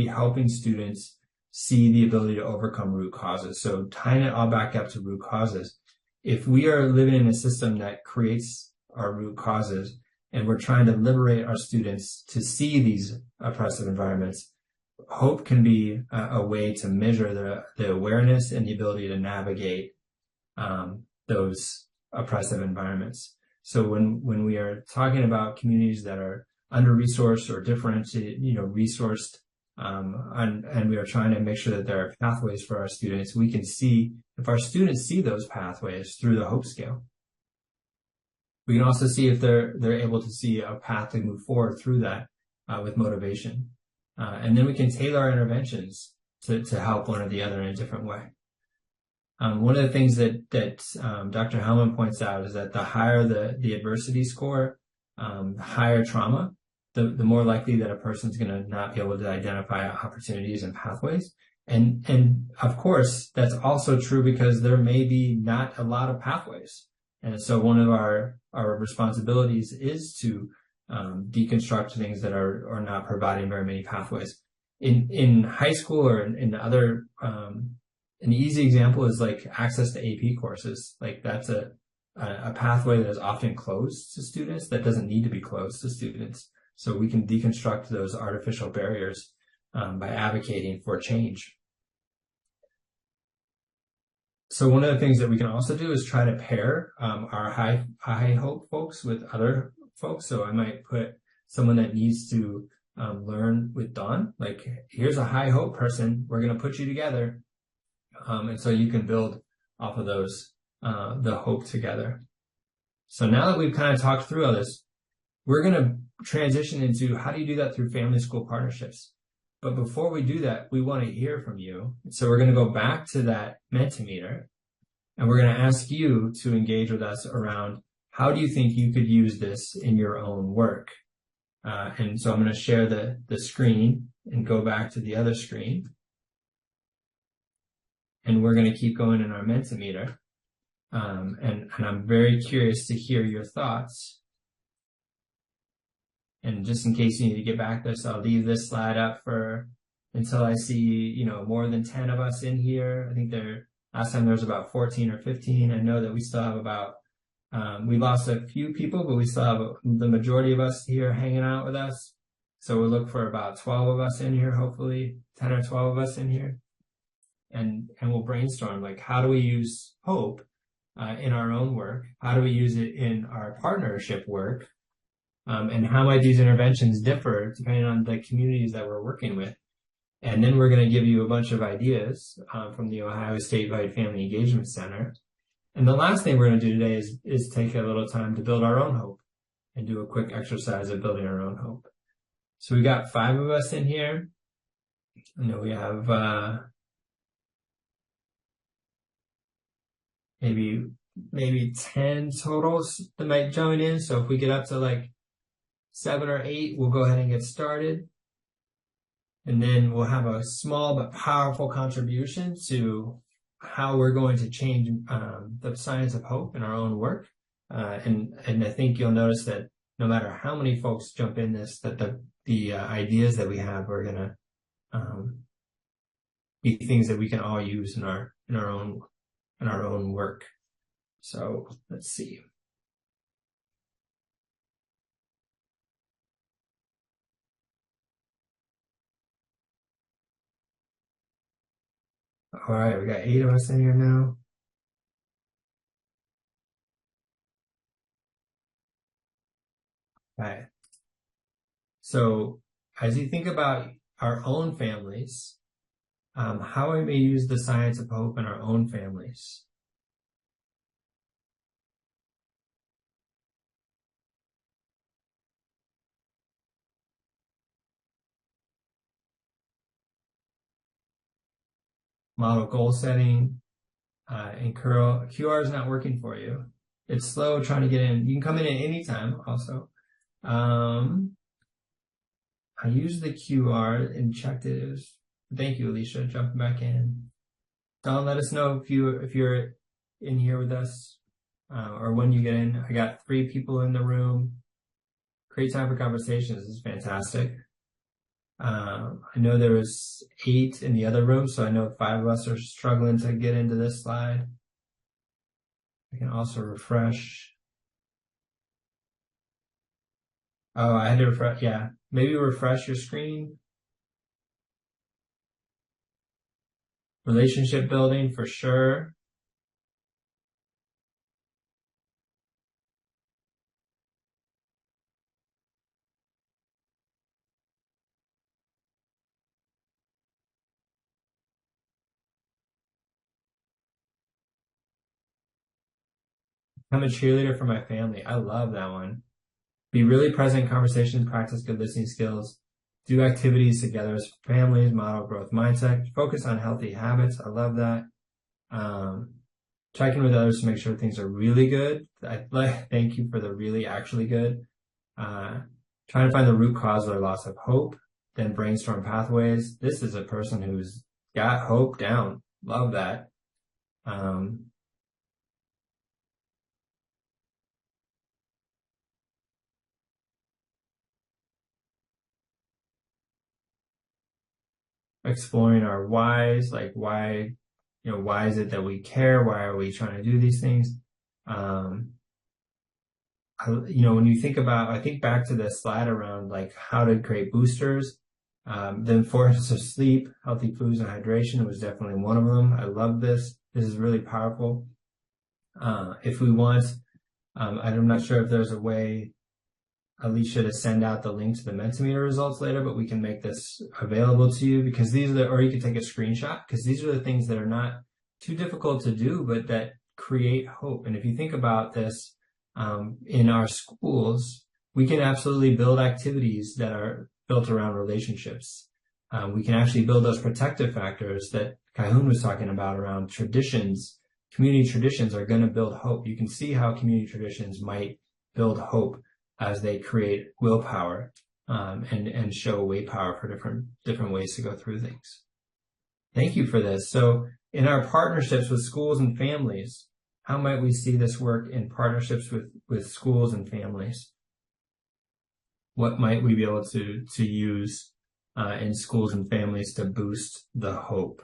S2: helping students see the ability to overcome root causes? So tying it all back up to root causes. If we are living in a system that creates our root causes, and we're trying to liberate our students to see these oppressive environments, hope can be a way to measure the awareness and the ability to navigate those oppressive environments. So when we are talking about communities that are under-resourced or differentiated, resourced, and we are trying to make sure that there are pathways for our students, we can see if our students see those pathways through the hope scale. We can also see if they're able to see a path to move forward through that with motivation. And then we can tailor our interventions to help one or the other in a different way. One of the things that Dr. Hellman points out is that the higher the adversity score, higher trauma, the more likely that a person's going to not be able to identify opportunities and pathways. And of course, that's also true because there may be not a lot of pathways. And so one of our responsibilities is to deconstruct things that are not providing very many pathways. In high school or in other, an easy example is like access to AP courses. Like that's a pathway that is often closed to students that doesn't need to be closed to students. So we can deconstruct those artificial barriers by advocating for change. So one of the things that we can also do is try to pair our high hope folks with other folks. So I might put someone that needs to learn with Dawn. Like, here's a high hope person. We're going to put you together. And so you can build off of those, the hope together. So now that we've kind of talked through all this, we're going to transition into how do you do that through family school partnerships. But before we do that, we want to hear from you. So we're going to go back to that Mentimeter, and we're going to ask you to engage with us around how do you think you could use this in your own work? And so I'm going to share the screen and go back to the other screen. And we're going to keep going in our Mentimeter. And I'm very curious to hear your thoughts. And just in case you need to get back there, so I'll leave this slide up until I see, more than 10 of us in here. I think last time there was about 14 or 15. I know that we still have we lost a few people, but we still have the majority of us here hanging out with us. So we'll look for about 12 of us in here, hopefully 10 or 12 of us in here. And we'll brainstorm, like, how do we use hope in our own work? How do we use it in our partnership work? And how might these interventions differ depending on the communities that we're working with? And then we're going to give you a bunch of ideas from the Ohio Statewide Family Engagement Center. And the last thing we're going to do today is take a little time to build our own hope and do a quick exercise of building our own hope. So we got 5 of us in here. I know we have maybe 10 totals that might join in. So if we get up to like 7 or 8, we'll go ahead and get started. And then we'll have a small but powerful contribution to how we're going to change the science of hope in our own work. And I think you'll notice that no matter how many folks jump in this, that the ideas that we have are going to be things that we can all use in our own work. So let's see. All right, we got 8 of us in here now. All right. So as you think about our own families, how we may use the science of hope in our own families. Model goal setting, and QR is not working for you. It's slow trying to get in. You can come in at any time also. I used the QR and checked it. Thank you, Alicia, jumping back in. Don, let us know if you're in here with us, or when you get in. I got 3 people in the room. Great time for conversations. This is fantastic. I know there was 8 in the other room, so I know 5 of us are struggling to get into this slide. I can also refresh. Oh, I had to refresh. Yeah, maybe refresh your screen. Relationship building for sure. I'm a cheerleader for my family. I love that one. Be really present in conversations, practice good listening skills, do activities together as families, model growth mindset, focus on healthy habits. I love that. Checking with others to make sure things are really good. Thank you for the really actually good. Trying to find the root cause of their loss of hope, then brainstorm pathways. This is a person who's got hope down. Love that. Exploring our whys, like why is it that we care? Why are we trying to do these things? When you think I think back to the slide around like how to create boosters, the importance of sleep, healthy foods, and hydration was definitely one of them. I love this. This is really powerful. If we want, I'm not sure if there's a way, Alicia, to send out the link to the Mentimeter results later, but we can make this available to you because or you can take a screenshot because these are the things that are not too difficult to do, but that create hope. And if you think about this, in our schools, we can absolutely build activities that are built around relationships. We can actually build those protective factors that Kai-Hoon was talking about around traditions. Community traditions are going to build hope. You can see how community traditions might build hope as they create willpower and show way power for different ways to go through things. Thank you for this. So in our partnerships with schools and families, how might we see this work in partnerships with schools and families? What might we be able to use in schools and families to boost the hope?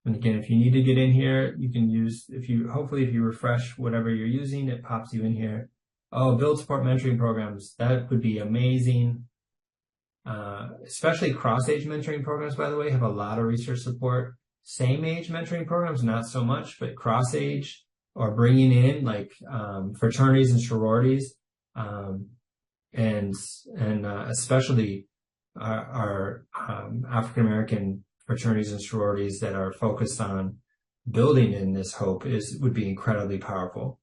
S2: And again, if you need to get in here, you can use, hopefully if you refresh whatever you're using, it pops you in here. Oh, build support mentoring programs. That would be amazing. Especially cross-age mentoring programs, by the way, have a lot of research support. Same-age mentoring programs, not so much, but cross-age or bringing in like fraternities and sororities, and especially our African-American fraternities and sororities that are focused on building in this hope would be incredibly powerful.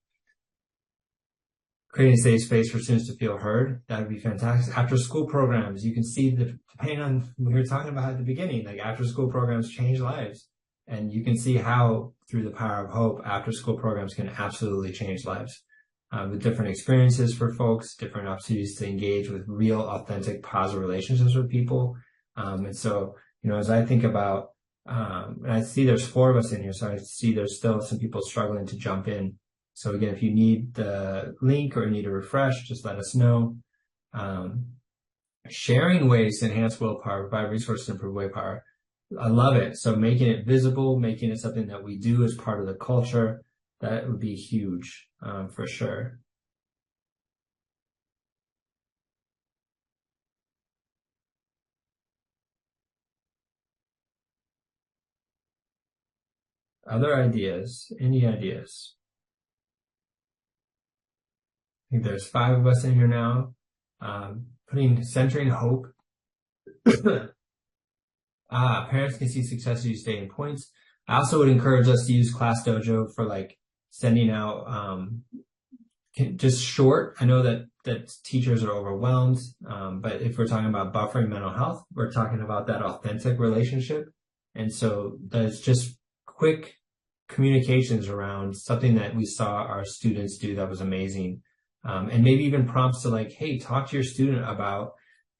S2: Creating a safe space for students to feel heard, that would be fantastic. After school programs, you can see depending on what we were talking about at the beginning, like after school programs change lives. And you can see how through the power of hope, after school programs can absolutely change lives. With different experiences for folks, different opportunities to engage with real, authentic, positive relationships with people. And so, as I think about, and I see there's 4 of us in here, so I see there's still some people struggling to jump in. So again, if you need the link or need a refresh, just let us know. Sharing ways to enhance willpower, provide resources to improve willpower. I love it. So making it visible, making it something that we do as part of the culture, that would be huge for sure. Other ideas? Any ideas? I think there's 5 of us in here now. Centering hope. Parents can see success as you stay in points. I also would encourage us to use Class Dojo for like sending out just short. I know that teachers are overwhelmed, but if we're talking about buffering mental health, we're talking about that authentic relationship. And so there's just quick communications around something that we saw our students do that was amazing. And maybe even prompts to like, hey, talk to your student about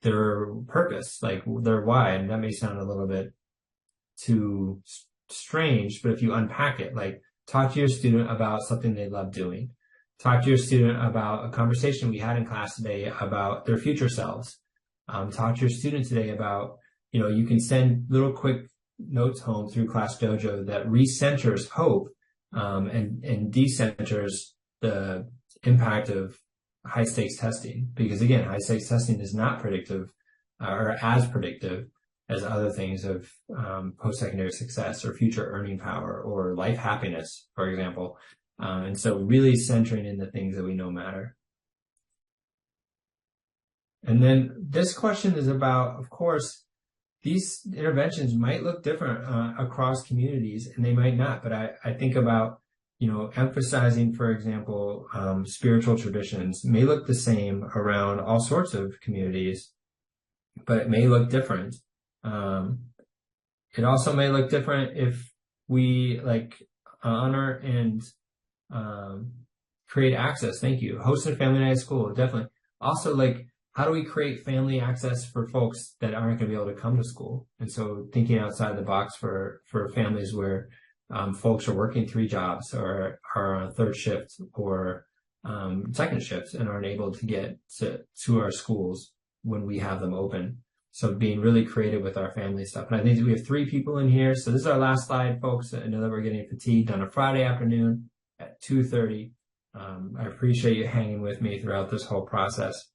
S2: their purpose, like their why. And that may sound a little bit too strange, but if you unpack it, like talk to your student about something they love doing. Talk to your student about a conversation we had in class today about their future selves. Talk to your student today about, you can send little quick notes home through Class Dojo that recenters hope and decenters the impact of high stakes testing, because again, high stakes testing is not predictive or as predictive as other things of post-secondary success or future earning power or life happiness, for example. And so really centering in the things that we know matter. And then this question is about, of course, these interventions might look different across communities, and they might not, but I think about emphasizing, for example, spiritual traditions may look the same around all sorts of communities, but it may look different. It also may look different if we honor and create access. Thank you. Host a family night at school, definitely. Also, how do we create family access for folks that aren't going to be able to come to school? And so thinking outside the box for families where folks are working 3 jobs or are on a 3rd shift or 2nd shifts and aren't able to get to our schools when we have them open. So being really creative with our family stuff. And I think we have 3 people in here. So this is our last slide, folks. I know that we're getting fatigued on a Friday afternoon at 2:30. I appreciate you hanging with me throughout this whole process.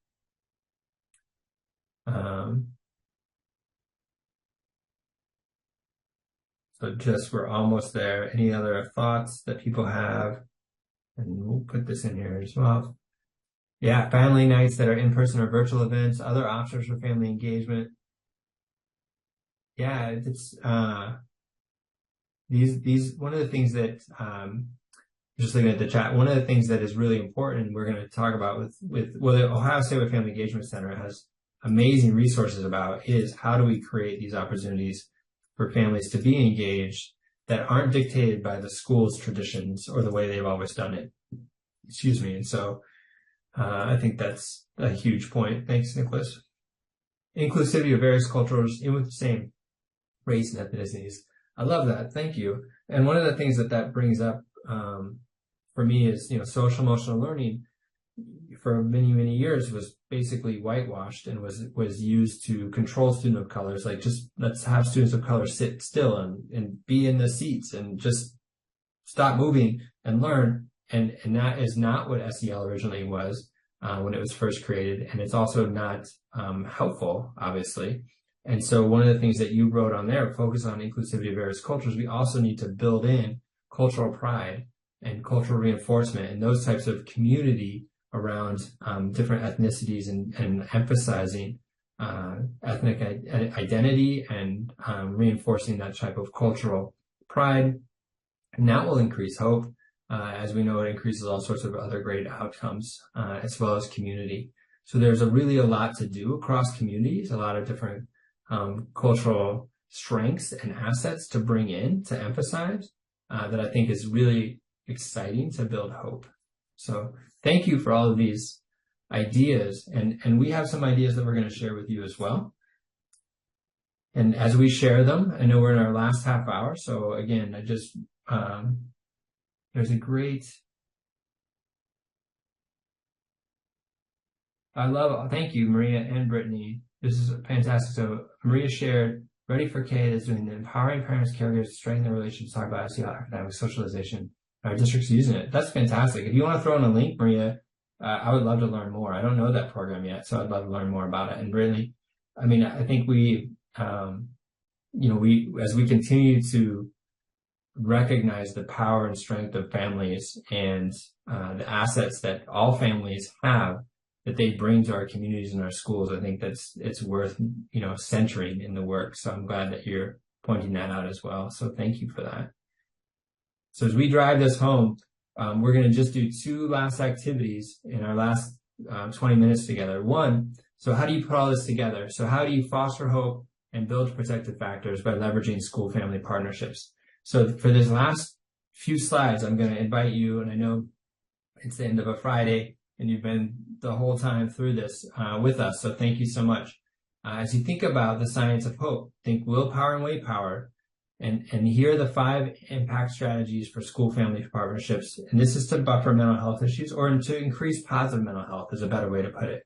S2: So we're almost there. Any other thoughts that people have? And we'll put this in here as well. Yeah, family nights that are in-person or virtual events, other options for family engagement. Yeah, it's these one of the things that just looking at the chat, one of the things that is really important, we're going to talk about well, the Ohio State Family Engagement Center has amazing resources about, is how do we create these opportunities for families to be engaged that aren't dictated by the school's traditions or the way they've always done it. Excuse me. And so I think that's a huge point. Thanks, Nicholas. Inclusivity of various cultures, even with the same race and ethnicities. I love that. Thank you. And one of the things that brings up for me is, social emotional learning for many, many years was basically whitewashed and was used to control student of colors. Like, just let's have students of color sit still and be in the seats and just stop moving and learn. And that is not what SEL originally was when it was first created. And it's also not helpful, obviously. And so one of the things that you wrote on there, focus on inclusivity of various cultures, we also need to build in cultural pride and cultural reinforcement and those types of community around different ethnicities and emphasizing ethnic identity and reinforcing that type of cultural pride. And that will increase hope. As we know, it increases all sorts of other great outcomes, as well as community. So there's really a lot to do across communities, a lot of different cultural strengths and assets to bring in, to emphasize, that I think is really exciting to build hope. So thank you for all of these ideas. And we have some ideas that we're going to share with you as well. And as we share them, I know we're in our last half hour. So again, there's a great, thank you, Maria and Brittany. This is fantastic. So Maria shared, Ready for K is doing the empowering parents, caregivers to strengthen their relationships, talk about SEL academic socialization. Our district's using it. That's fantastic. If you want to throw in a link, Maria, I would love to learn more. I don't know that program yet, so I'd love to learn more about it. And really, I think as we continue to recognize the power and strength of families and the assets that all families have that they bring to our communities and our schools, I think it's worth, centering in the work. So I'm glad that you're pointing that out as well. So thank you for that. So as we drive this home, we're going to just do two last activities in our last 20 minutes together. One, so how do you put all this together? So how do you foster hope and build protective factors by leveraging school-family partnerships? So for this last few slides, I'm going to invite you, and I know it's the end of a Friday, and you've been the whole time through this with us, so thank you so much. As you think about the science of hope, think willpower and way power, and here are the 5 impact strategies for school-family partnerships, and this is to buffer mental health issues or to increase positive mental health is a better way to put it.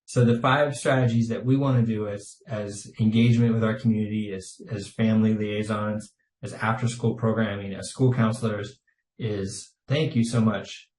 S2: So the 5 strategies that we want to do as engagement with our community, as family liaisons, as after-school programming, as school counselors, is thank you so much.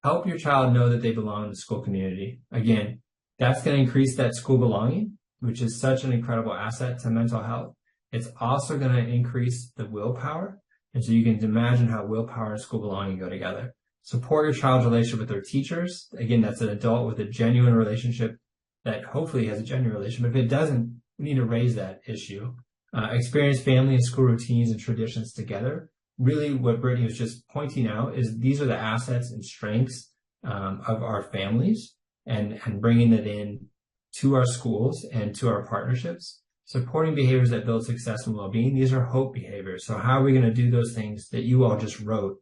S2: Help your child know that they belong in the school community. Again, that's going to increase that school belonging, which is such an incredible asset to mental health. It's also going to increase the willpower. And so you can imagine how willpower and school belonging go together. Support your child's relationship with their teachers. Again, that's an adult with a genuine relationship that hopefully has a genuine relationship. If it doesn't, we need to raise that issue. Experience family and school routines and traditions together. Really what Brittany was just pointing out is these are the assets and strengths of our families and bringing it in to our schools and to our partnerships. Supporting behaviors that build success and well-being. These are hope behaviors. So how are we going to do those things that you all just wrote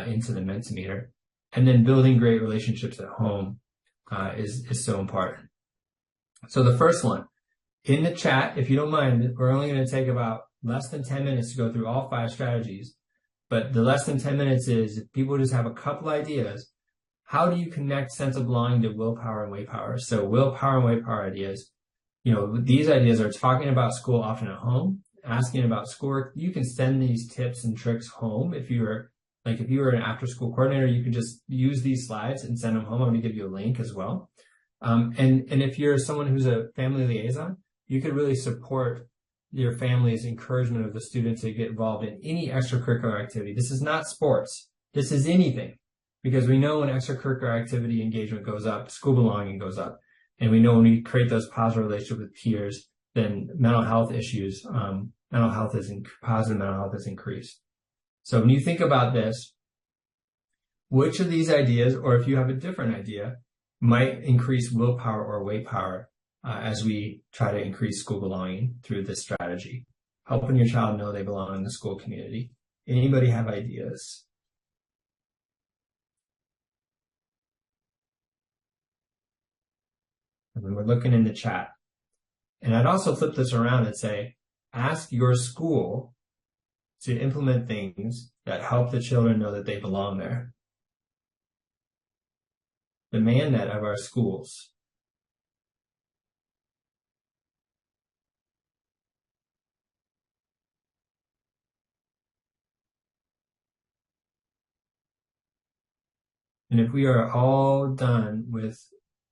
S2: into the Mentimeter? And then building great relationships at home is so important. So the first one, in the chat, if you don't mind, we're only going to take about less than 10 minutes to go through all 5 strategies. But the less than 10 minutes is if people just have a couple ideas, how do you connect sense of belonging to willpower and way power? So willpower and way power ideas. These ideas are talking about school often at home, asking about schoolwork. You can send these tips and tricks home. If you were an after school coordinator, you could just use these slides and send them home. I'm going to give you a link as well. And if you're someone who's a family liaison, you could really support your family's encouragement of the student to get involved in any extracurricular activity. This is not sports. This is anything. Because we know when extracurricular activity engagement goes up, school belonging goes up. And we know when we create those positive relationships with peers, then mental health issues, positive mental health is increased. So when you think about this, which of these ideas, or if you have a different idea, might increase willpower or way power as we try to increase school belonging through this strategy? Helping your child know they belong in the school community. Anybody have ideas? And then we're looking in the chat. And I'd also flip this around and say, ask your school to implement things that help the children know that they belong there. Demand that of our schools. And if we are all done with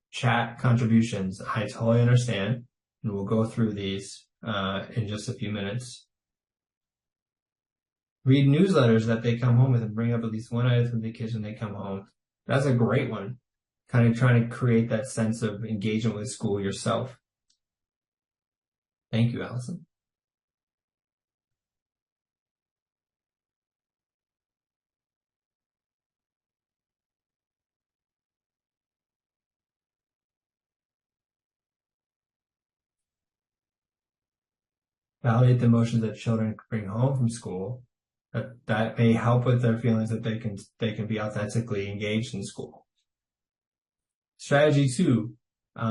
S2: chat contributions, I totally understand. And we'll go through these in just a few minutes. Read newsletters that they come home with and bring up at least one item from the kids when they come home. That's a great one. Kind of trying to create that sense of engagement with school yourself. Thank you, Allison. Validate the emotions that children bring home from school. That may help with their feelings that they can be authentically engaged in school. Strategy 2,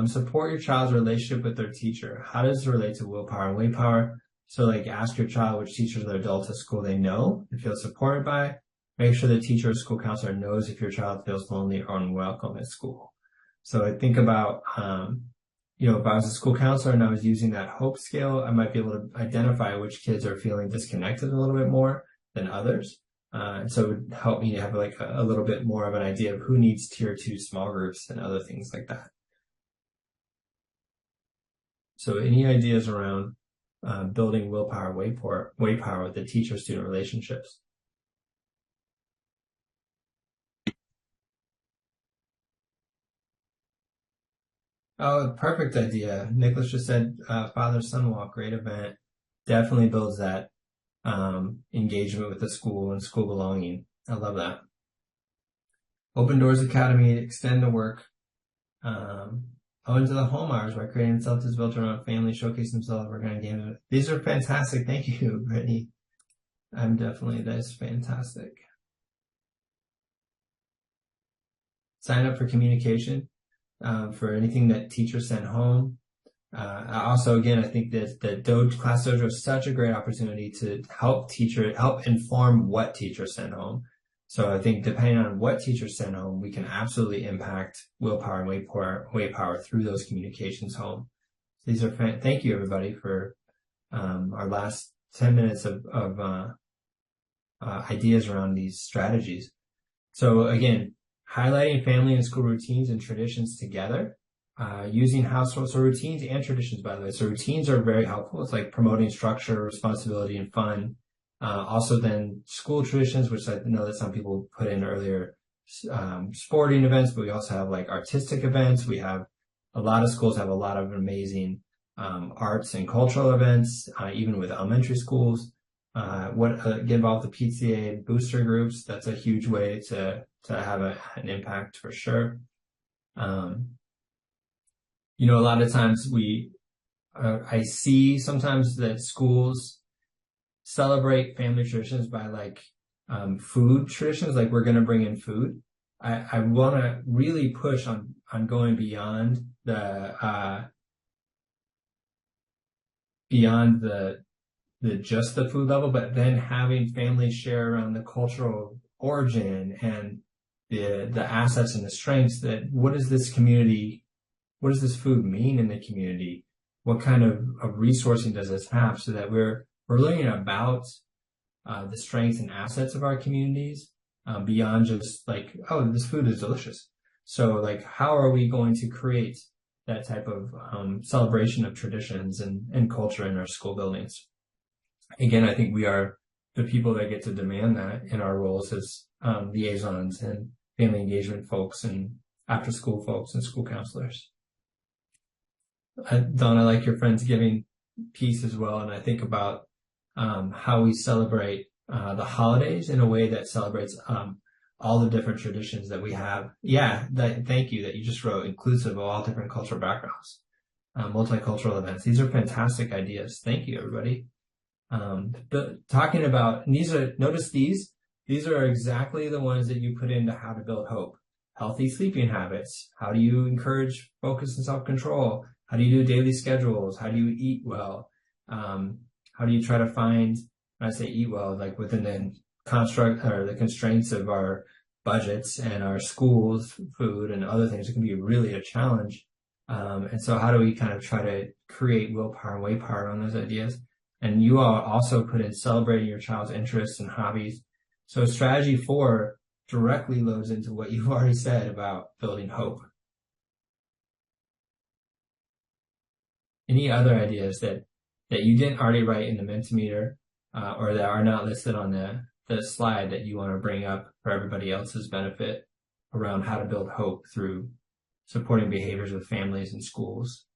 S2: support your child's relationship with their teacher. How does it relate to willpower and way power? So like ask your child which teachers or adults at school they know and feel supported by. Make sure the teacher or school counselor knows if your child feels lonely or unwelcome at school. So I think about, if I was a school counselor and I was using that hope scale, I might be able to identify which kids are feeling disconnected a little bit more than others. And so it would help me to have like a little bit more of an idea of who needs tier 2 small groups and other things like that. So any ideas around building willpower, way power with the teacher-student relationships? Oh, perfect idea. Nicholas just said father-son walk, great event. Definitely builds that engagement with the school and school belonging. I love that. Open Doors Academy, extend the work. Into the home hours by creating incentives built around family, showcase themselves, working on games. These are fantastic. Thank you, Brittany. That's fantastic. Sign up for communication for anything that teachers send home. Also, again, I think that Class Dojo is such a great opportunity to help inform what teachers send home. So I think depending on what teachers send home, we can absolutely impact willpower and way power through those communications home. These are thank you everybody for our last 10 minutes of ideas around these strategies. So again, highlighting family and school routines and traditions together. Using households, so routines and traditions, by the way. So routines are very helpful. It's like promoting structure, responsibility, and fun. Also then school traditions, which I know that some people put in earlier, sporting events, but we also have like artistic events. We have a lot of schools have a lot of amazing arts and cultural events, even with elementary schools. Get involved with the PTA booster groups. That's a huge way to have an impact for sure. A lot of times I see sometimes that schools celebrate family traditions by like food traditions, like we're going to bring in food. I want to really push on going beyond the just the food level, but then having families share around the cultural origin and the assets and the strengths that what does this food mean in the community? What kind of resourcing does this have, so that we're learning about the strengths and assets of our communities beyond just like, oh, this food is delicious. So like, how are we going to create that type of celebration of traditions and culture in our school buildings? Again, I think we are the people that get to demand that in our roles as liaisons and family engagement folks and after school folks and school counselors. Dawn, I like your Friendsgiving piece as well. And I think about how we celebrate the holidays in a way that celebrates all the different traditions that we have. Yeah, thank you that you just wrote inclusive of all different cultural backgrounds, multicultural events. These are fantastic ideas. Thank you, everybody. Talking about, and notice these are exactly the ones that you put into how to build hope. Healthy sleeping habits. How do you encourage focus and self-control? How do you do daily schedules? How do you eat well? How do you try to find, when I say eat well, like within the construct or the constraints of our budgets and our schools, food and other things, it can be really a challenge. And so how do we kind of try to create willpower and way power on those ideas? And you all also put in celebrating your child's interests and hobbies. So strategy 4 directly loads into what you've already said about building hope. Any other ideas that you didn't already write in the Mentimeter or that are not listed on the slide that you want to bring up for everybody else's benefit around how to build hope through supporting behaviors with families and schools?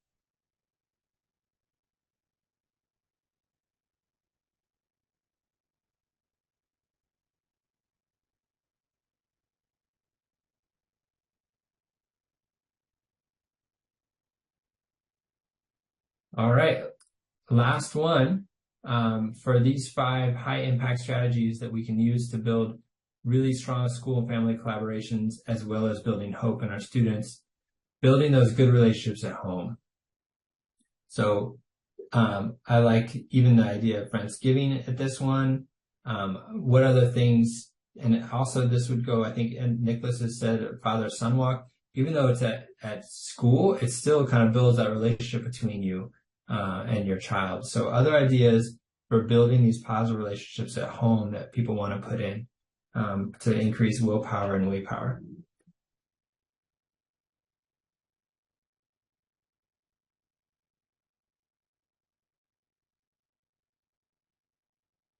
S2: All right, last one. For these 5 high impact strategies that we can use to build really strong school and family collaborations, as well as building hope in our students, building those good relationships at home. So I like even the idea of Friendsgiving at this one. What other things, and also this would go, I think, and Nicholas has said father-son walk. Even though it's at school, it still kind of builds that relationship between you and your child. So other ideas for building these positive relationships at home that people want to put in to increase willpower and way power.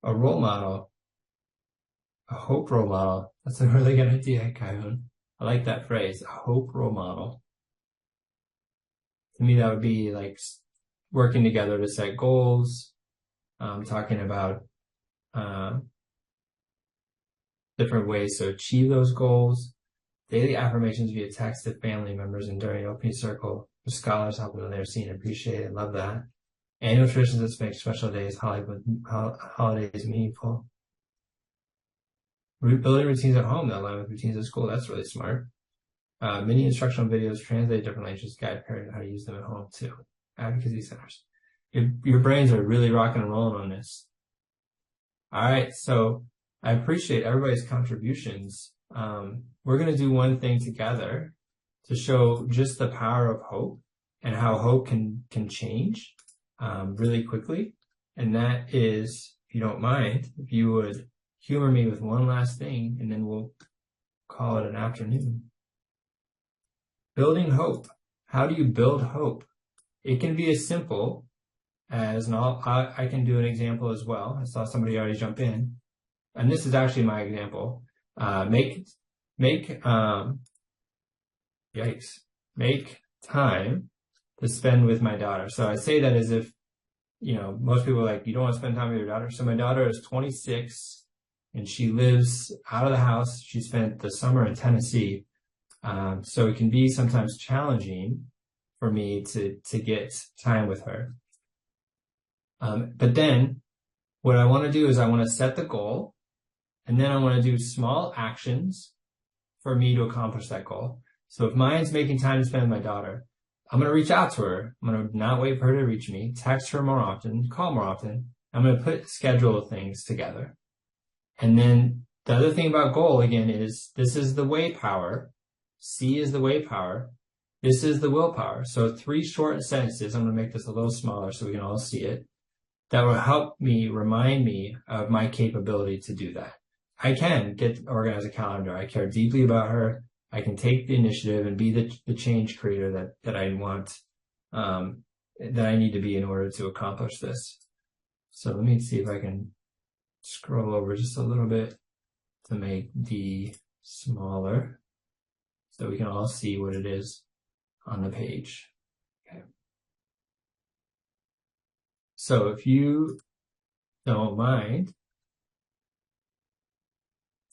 S2: A role model, a hope role model. That's a really good idea, Kaihoon. I like that phrase, a hope role model. To me, that would be like working together to set goals, talking about different ways to achieve those goals, daily affirmations via text to family members and during opening circle for scholars, helping them they're seen and appreciated. Love that. Annual traditions that make special days, holidays meaningful. Building routines at home that align with routines at school. That's really smart. Many instructional videos translate different languages, guide parents how to use them at home too. Advocacy centers. Your brains are really rocking and rolling on this. All right, so I appreciate everybody's contributions. We're going to do one thing together to show just the power of hope and how hope can change really quickly. And that is, if you don't mind, if you would humor me with one last thing, and then we'll call it an afternoon. Building hope. How do you build hope? It can be as simple as, and I can do an example as well. I saw somebody already jump in. And this is actually my example. Make time to spend with my daughter. So I say that as if, most people are like, you don't want to spend time with your daughter. So my daughter is 26 and she lives out of the house. She spent the summer in Tennessee. So it can be sometimes challenging for me to get time with her. But then what I want to do is I want to set the goal, and then I want to do small actions for me to accomplish that goal. So if mine's making time to spend with my daughter, I'm going to reach out to her. I'm going to not wait for her to reach me, text her more often, call more often. I'm going to schedule things together. And then the other thing about goal, again, is this is the way power. C is the way power. This is the willpower. So 3 short sentences. I'm going to make this a little smaller so we can all see it. That will help me remind me of my capability to do that. I can organize a calendar. I care deeply about her. I can take the initiative and be the change creator that I want, that I need to be in order to accomplish this. So let me see if I can scroll over just a little bit to make D smaller so we can all see what it is on the page. Okay. So if you don't mind,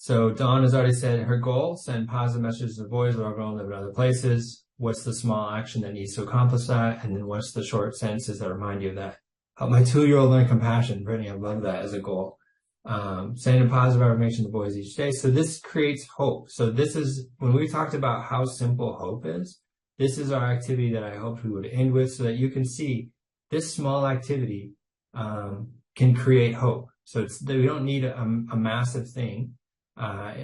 S2: So Dawn has already said her goal: send positive messages to boys who are going to live in other places. What's the small action that needs to accomplish that? And then what's the short sentences that remind you of that? Help my 2-year-old learn compassion. Brittany, I love that as a goal. Sending a positive affirmation to boys each day. So this creates hope. So this is, when we talked about how simple hope is, this is our activity that I hoped we would end with, so that you can see this small activity can create hope. So we don't need a massive thing.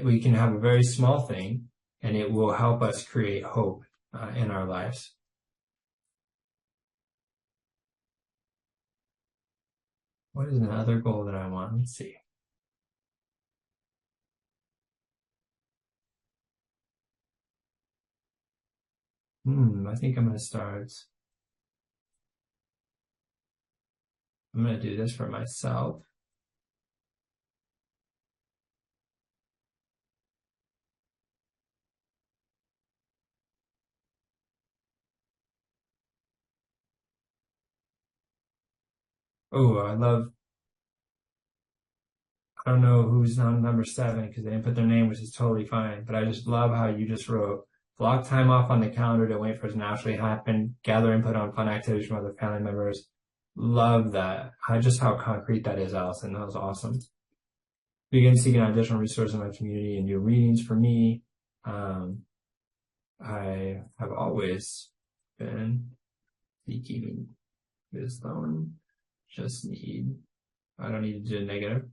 S2: We can have a very small thing, and it will help us create hope in our lives. What is another goal that I want? Let's see. I think I'm going to start. I'm going to do this for myself. Oh, I don't know who's on number 7 because they didn't put their name, which is totally fine. But I just love how you just wrote, block time off on the calendar to wait for it to naturally happen, gather input on fun activities from other family members. Love that. Just how concrete that is, Allison. That was awesome. Begin seeking additional resources in my community and do readings for me. I have always been seeking wisdom. I don't need to do a negative.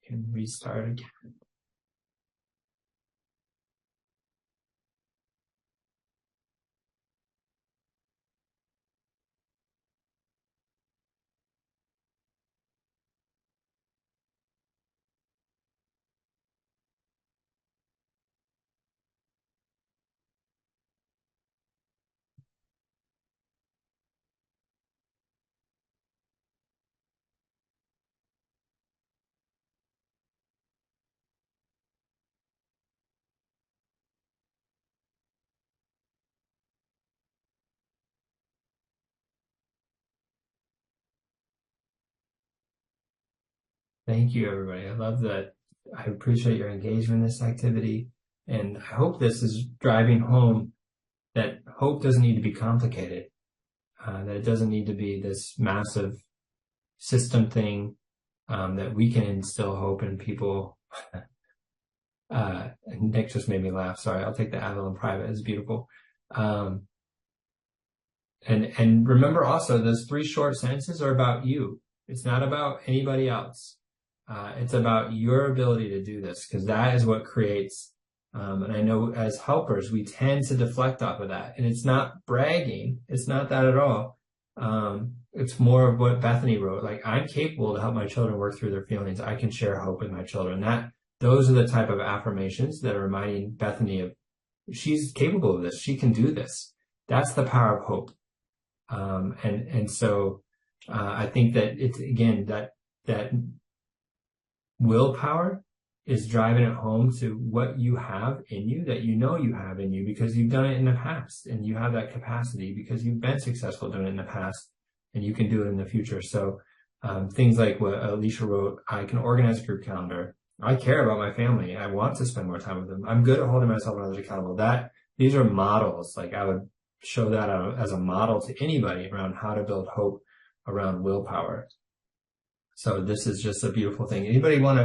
S2: Can restart again. Thank you, everybody. I love that. I appreciate your engagement in this activity. And I hope this is driving home that hope doesn't need to be complicated, that it doesn't need to be this massive system thing, that we can instill hope in people. Nick just made me laugh. Sorry, I'll take the Advil in private. It's beautiful. And remember also, those 3 short sentences are about you. It's not about anybody else. It's about your ability to do this, because that is what creates, and I know as helpers, we tend to deflect off of that. And it's not bragging. It's not that at all. It's more of what Bethany wrote. Like, I'm capable to help my children work through their feelings. I can share hope with my children. Those are the type of affirmations that are reminding Bethany of, she's capable of this. She can do this. That's the power of hope. So I think that it's, again, that willpower is driving it home to what you have in you, that you know you have in you because you've done it in the past, and you have that capacity because you've been successful doing it in the past, and you can do it in the future. So things like what Alicia wrote, I can organize a group calendar. I care about my family. I want to spend more time with them. I'm good at holding myself and others accountable. These are models. Like, I would show that as a model to anybody around how to build hope around willpower. So this is just a beautiful thing. Anybody want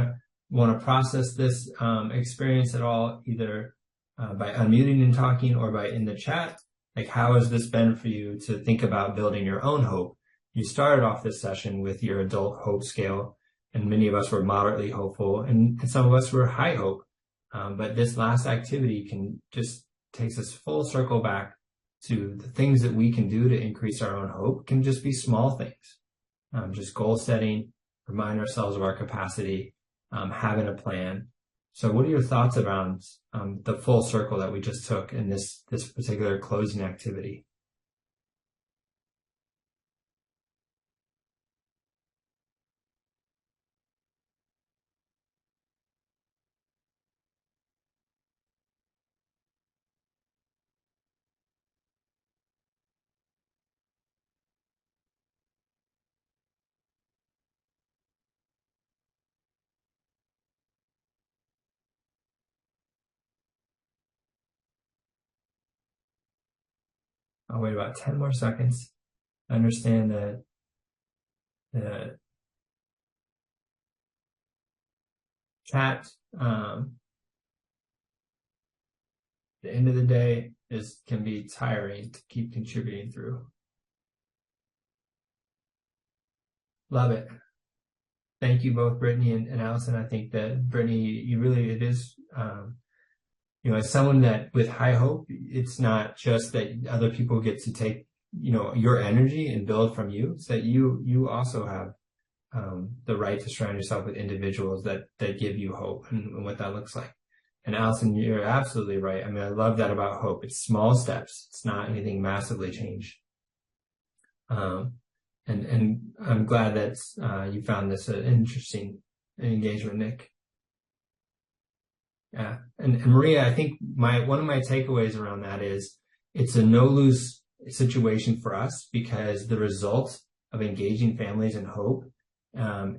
S2: to process this experience at all, either by unmuting and talking or by in the chat? Like, how has this been for you to think about building your own hope? You started off this session with your adult hope scale, and many of us were moderately hopeful, and some of us were high hope. But this last activity can just takes us full circle back to the things that we can do to increase our own hope. Can just be small things, just goal setting, remind ourselves of our capacity, having a plan. So what are your thoughts around the full circle that we just took in this particular closing activity? I'll wait about 10 more seconds. I understand that the chat, the end of the day can be tiring to keep contributing through. Love it. Thank you both, Brittany and Allison. I think that Brittany, it is, as someone that with high hope, it's not just that other people get to take, your energy and build from you. It's that you also have the right to surround yourself with individuals that give you hope and what that looks like. And Allison, you're absolutely right. I mean, I love that about hope. It's small steps. It's not anything massively changed. And I'm glad that you found this an interesting engagement, Nick. Yeah. And Maria, I think one of my takeaways around that is it's a no-lose situation for us because the result of engaging families in hope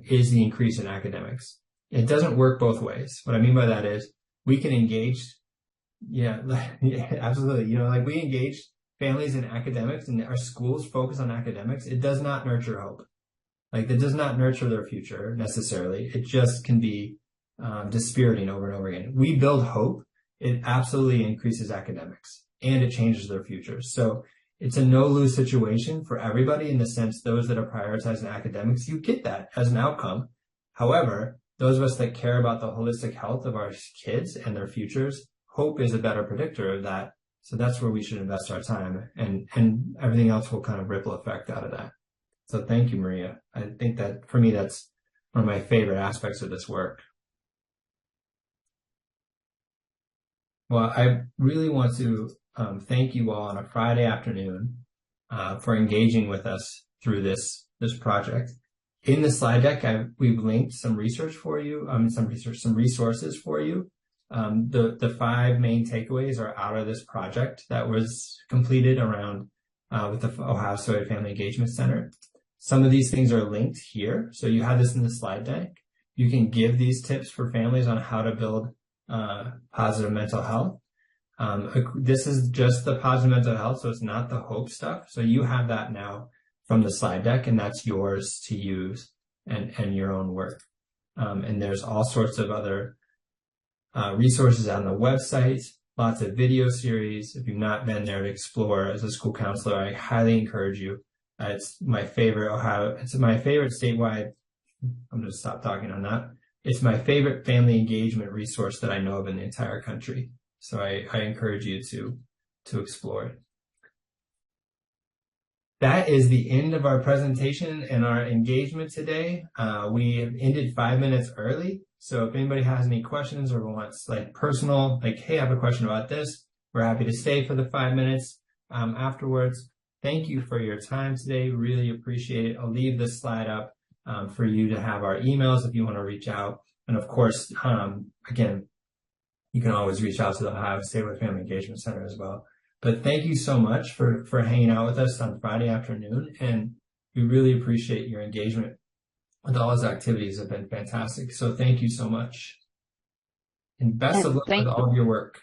S2: is the increase in academics. It doesn't work both ways. What I mean by that is we can engage, yeah, absolutely. We engage families in academics and our schools focus on academics. It does not nurture hope. That does not nurture their future necessarily. It just can be dispiriting over and over again. We build hope. It absolutely increases academics and it changes their futures. So it's a no-lose situation for everybody in the sense those that are prioritizing academics, you get that as an outcome. However, those of us that care about the holistic health of our kids and their futures, hope is a better predictor of that. So that's where we should invest our time and everything else will kind of ripple effect out of that. So thank you, Maria. I think that for me, that's one of my favorite aspects of this work. Well, I really want to thank you all on a Friday afternoon for engaging with us through this project. In the slide deck, we've linked some research for you, some resources for you. The 5 main takeaways are out of this project that was completed around with the Ohio Soy Family Engagement Center. Some of these things are linked here. So you have this in the slide deck. You can give these tips for families on how to build positive mental health. This is just the positive mental health, so it's not the hope stuff. So you have that now from the slide deck, and that's yours to use and your own work. And there's all sorts of other resources on the website, lots of video series. If you've not been there to explore as a school counselor, I highly encourage you. It's my favorite it's my favorite statewide. I'm going to stop talking on that. It's my favorite family engagement resource that I know of in the entire country. So I encourage you to explore it. That is the end of our presentation and our engagement today. We have ended 5 minutes early. So if anybody has any questions or wants personal, hey, I have a question about this, we're happy to stay for the 5 minutes afterwards. Thank you for your time today. Really appreciate it. I'll leave this slide up for you to have our emails if you want to reach out. And of course, again, you can always reach out to the Ohio State Family Engagement Center as well. But thank you so much for hanging out with us on Friday afternoon. And we really appreciate your engagement with all those activities have been fantastic. So thank you so much. And best of luck with all of your work.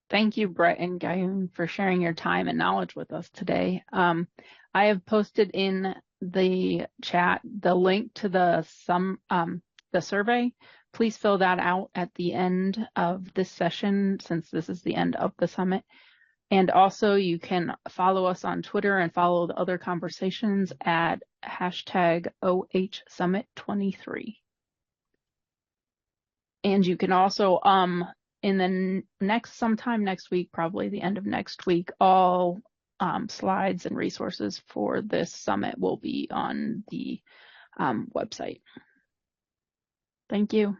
S1: Thank you, Brett and Gayun, for sharing your time and knowledge with us today. I have posted in the chat the link to the survey. Please fill that out at the end of this session, since this is the end of the summit. And also you can follow us on Twitter and follow the other conversations at #OHSummit23. And you can also, in the sometime next week, probably the end of next week, all slides and resources for this summit will be on the website. Thank you.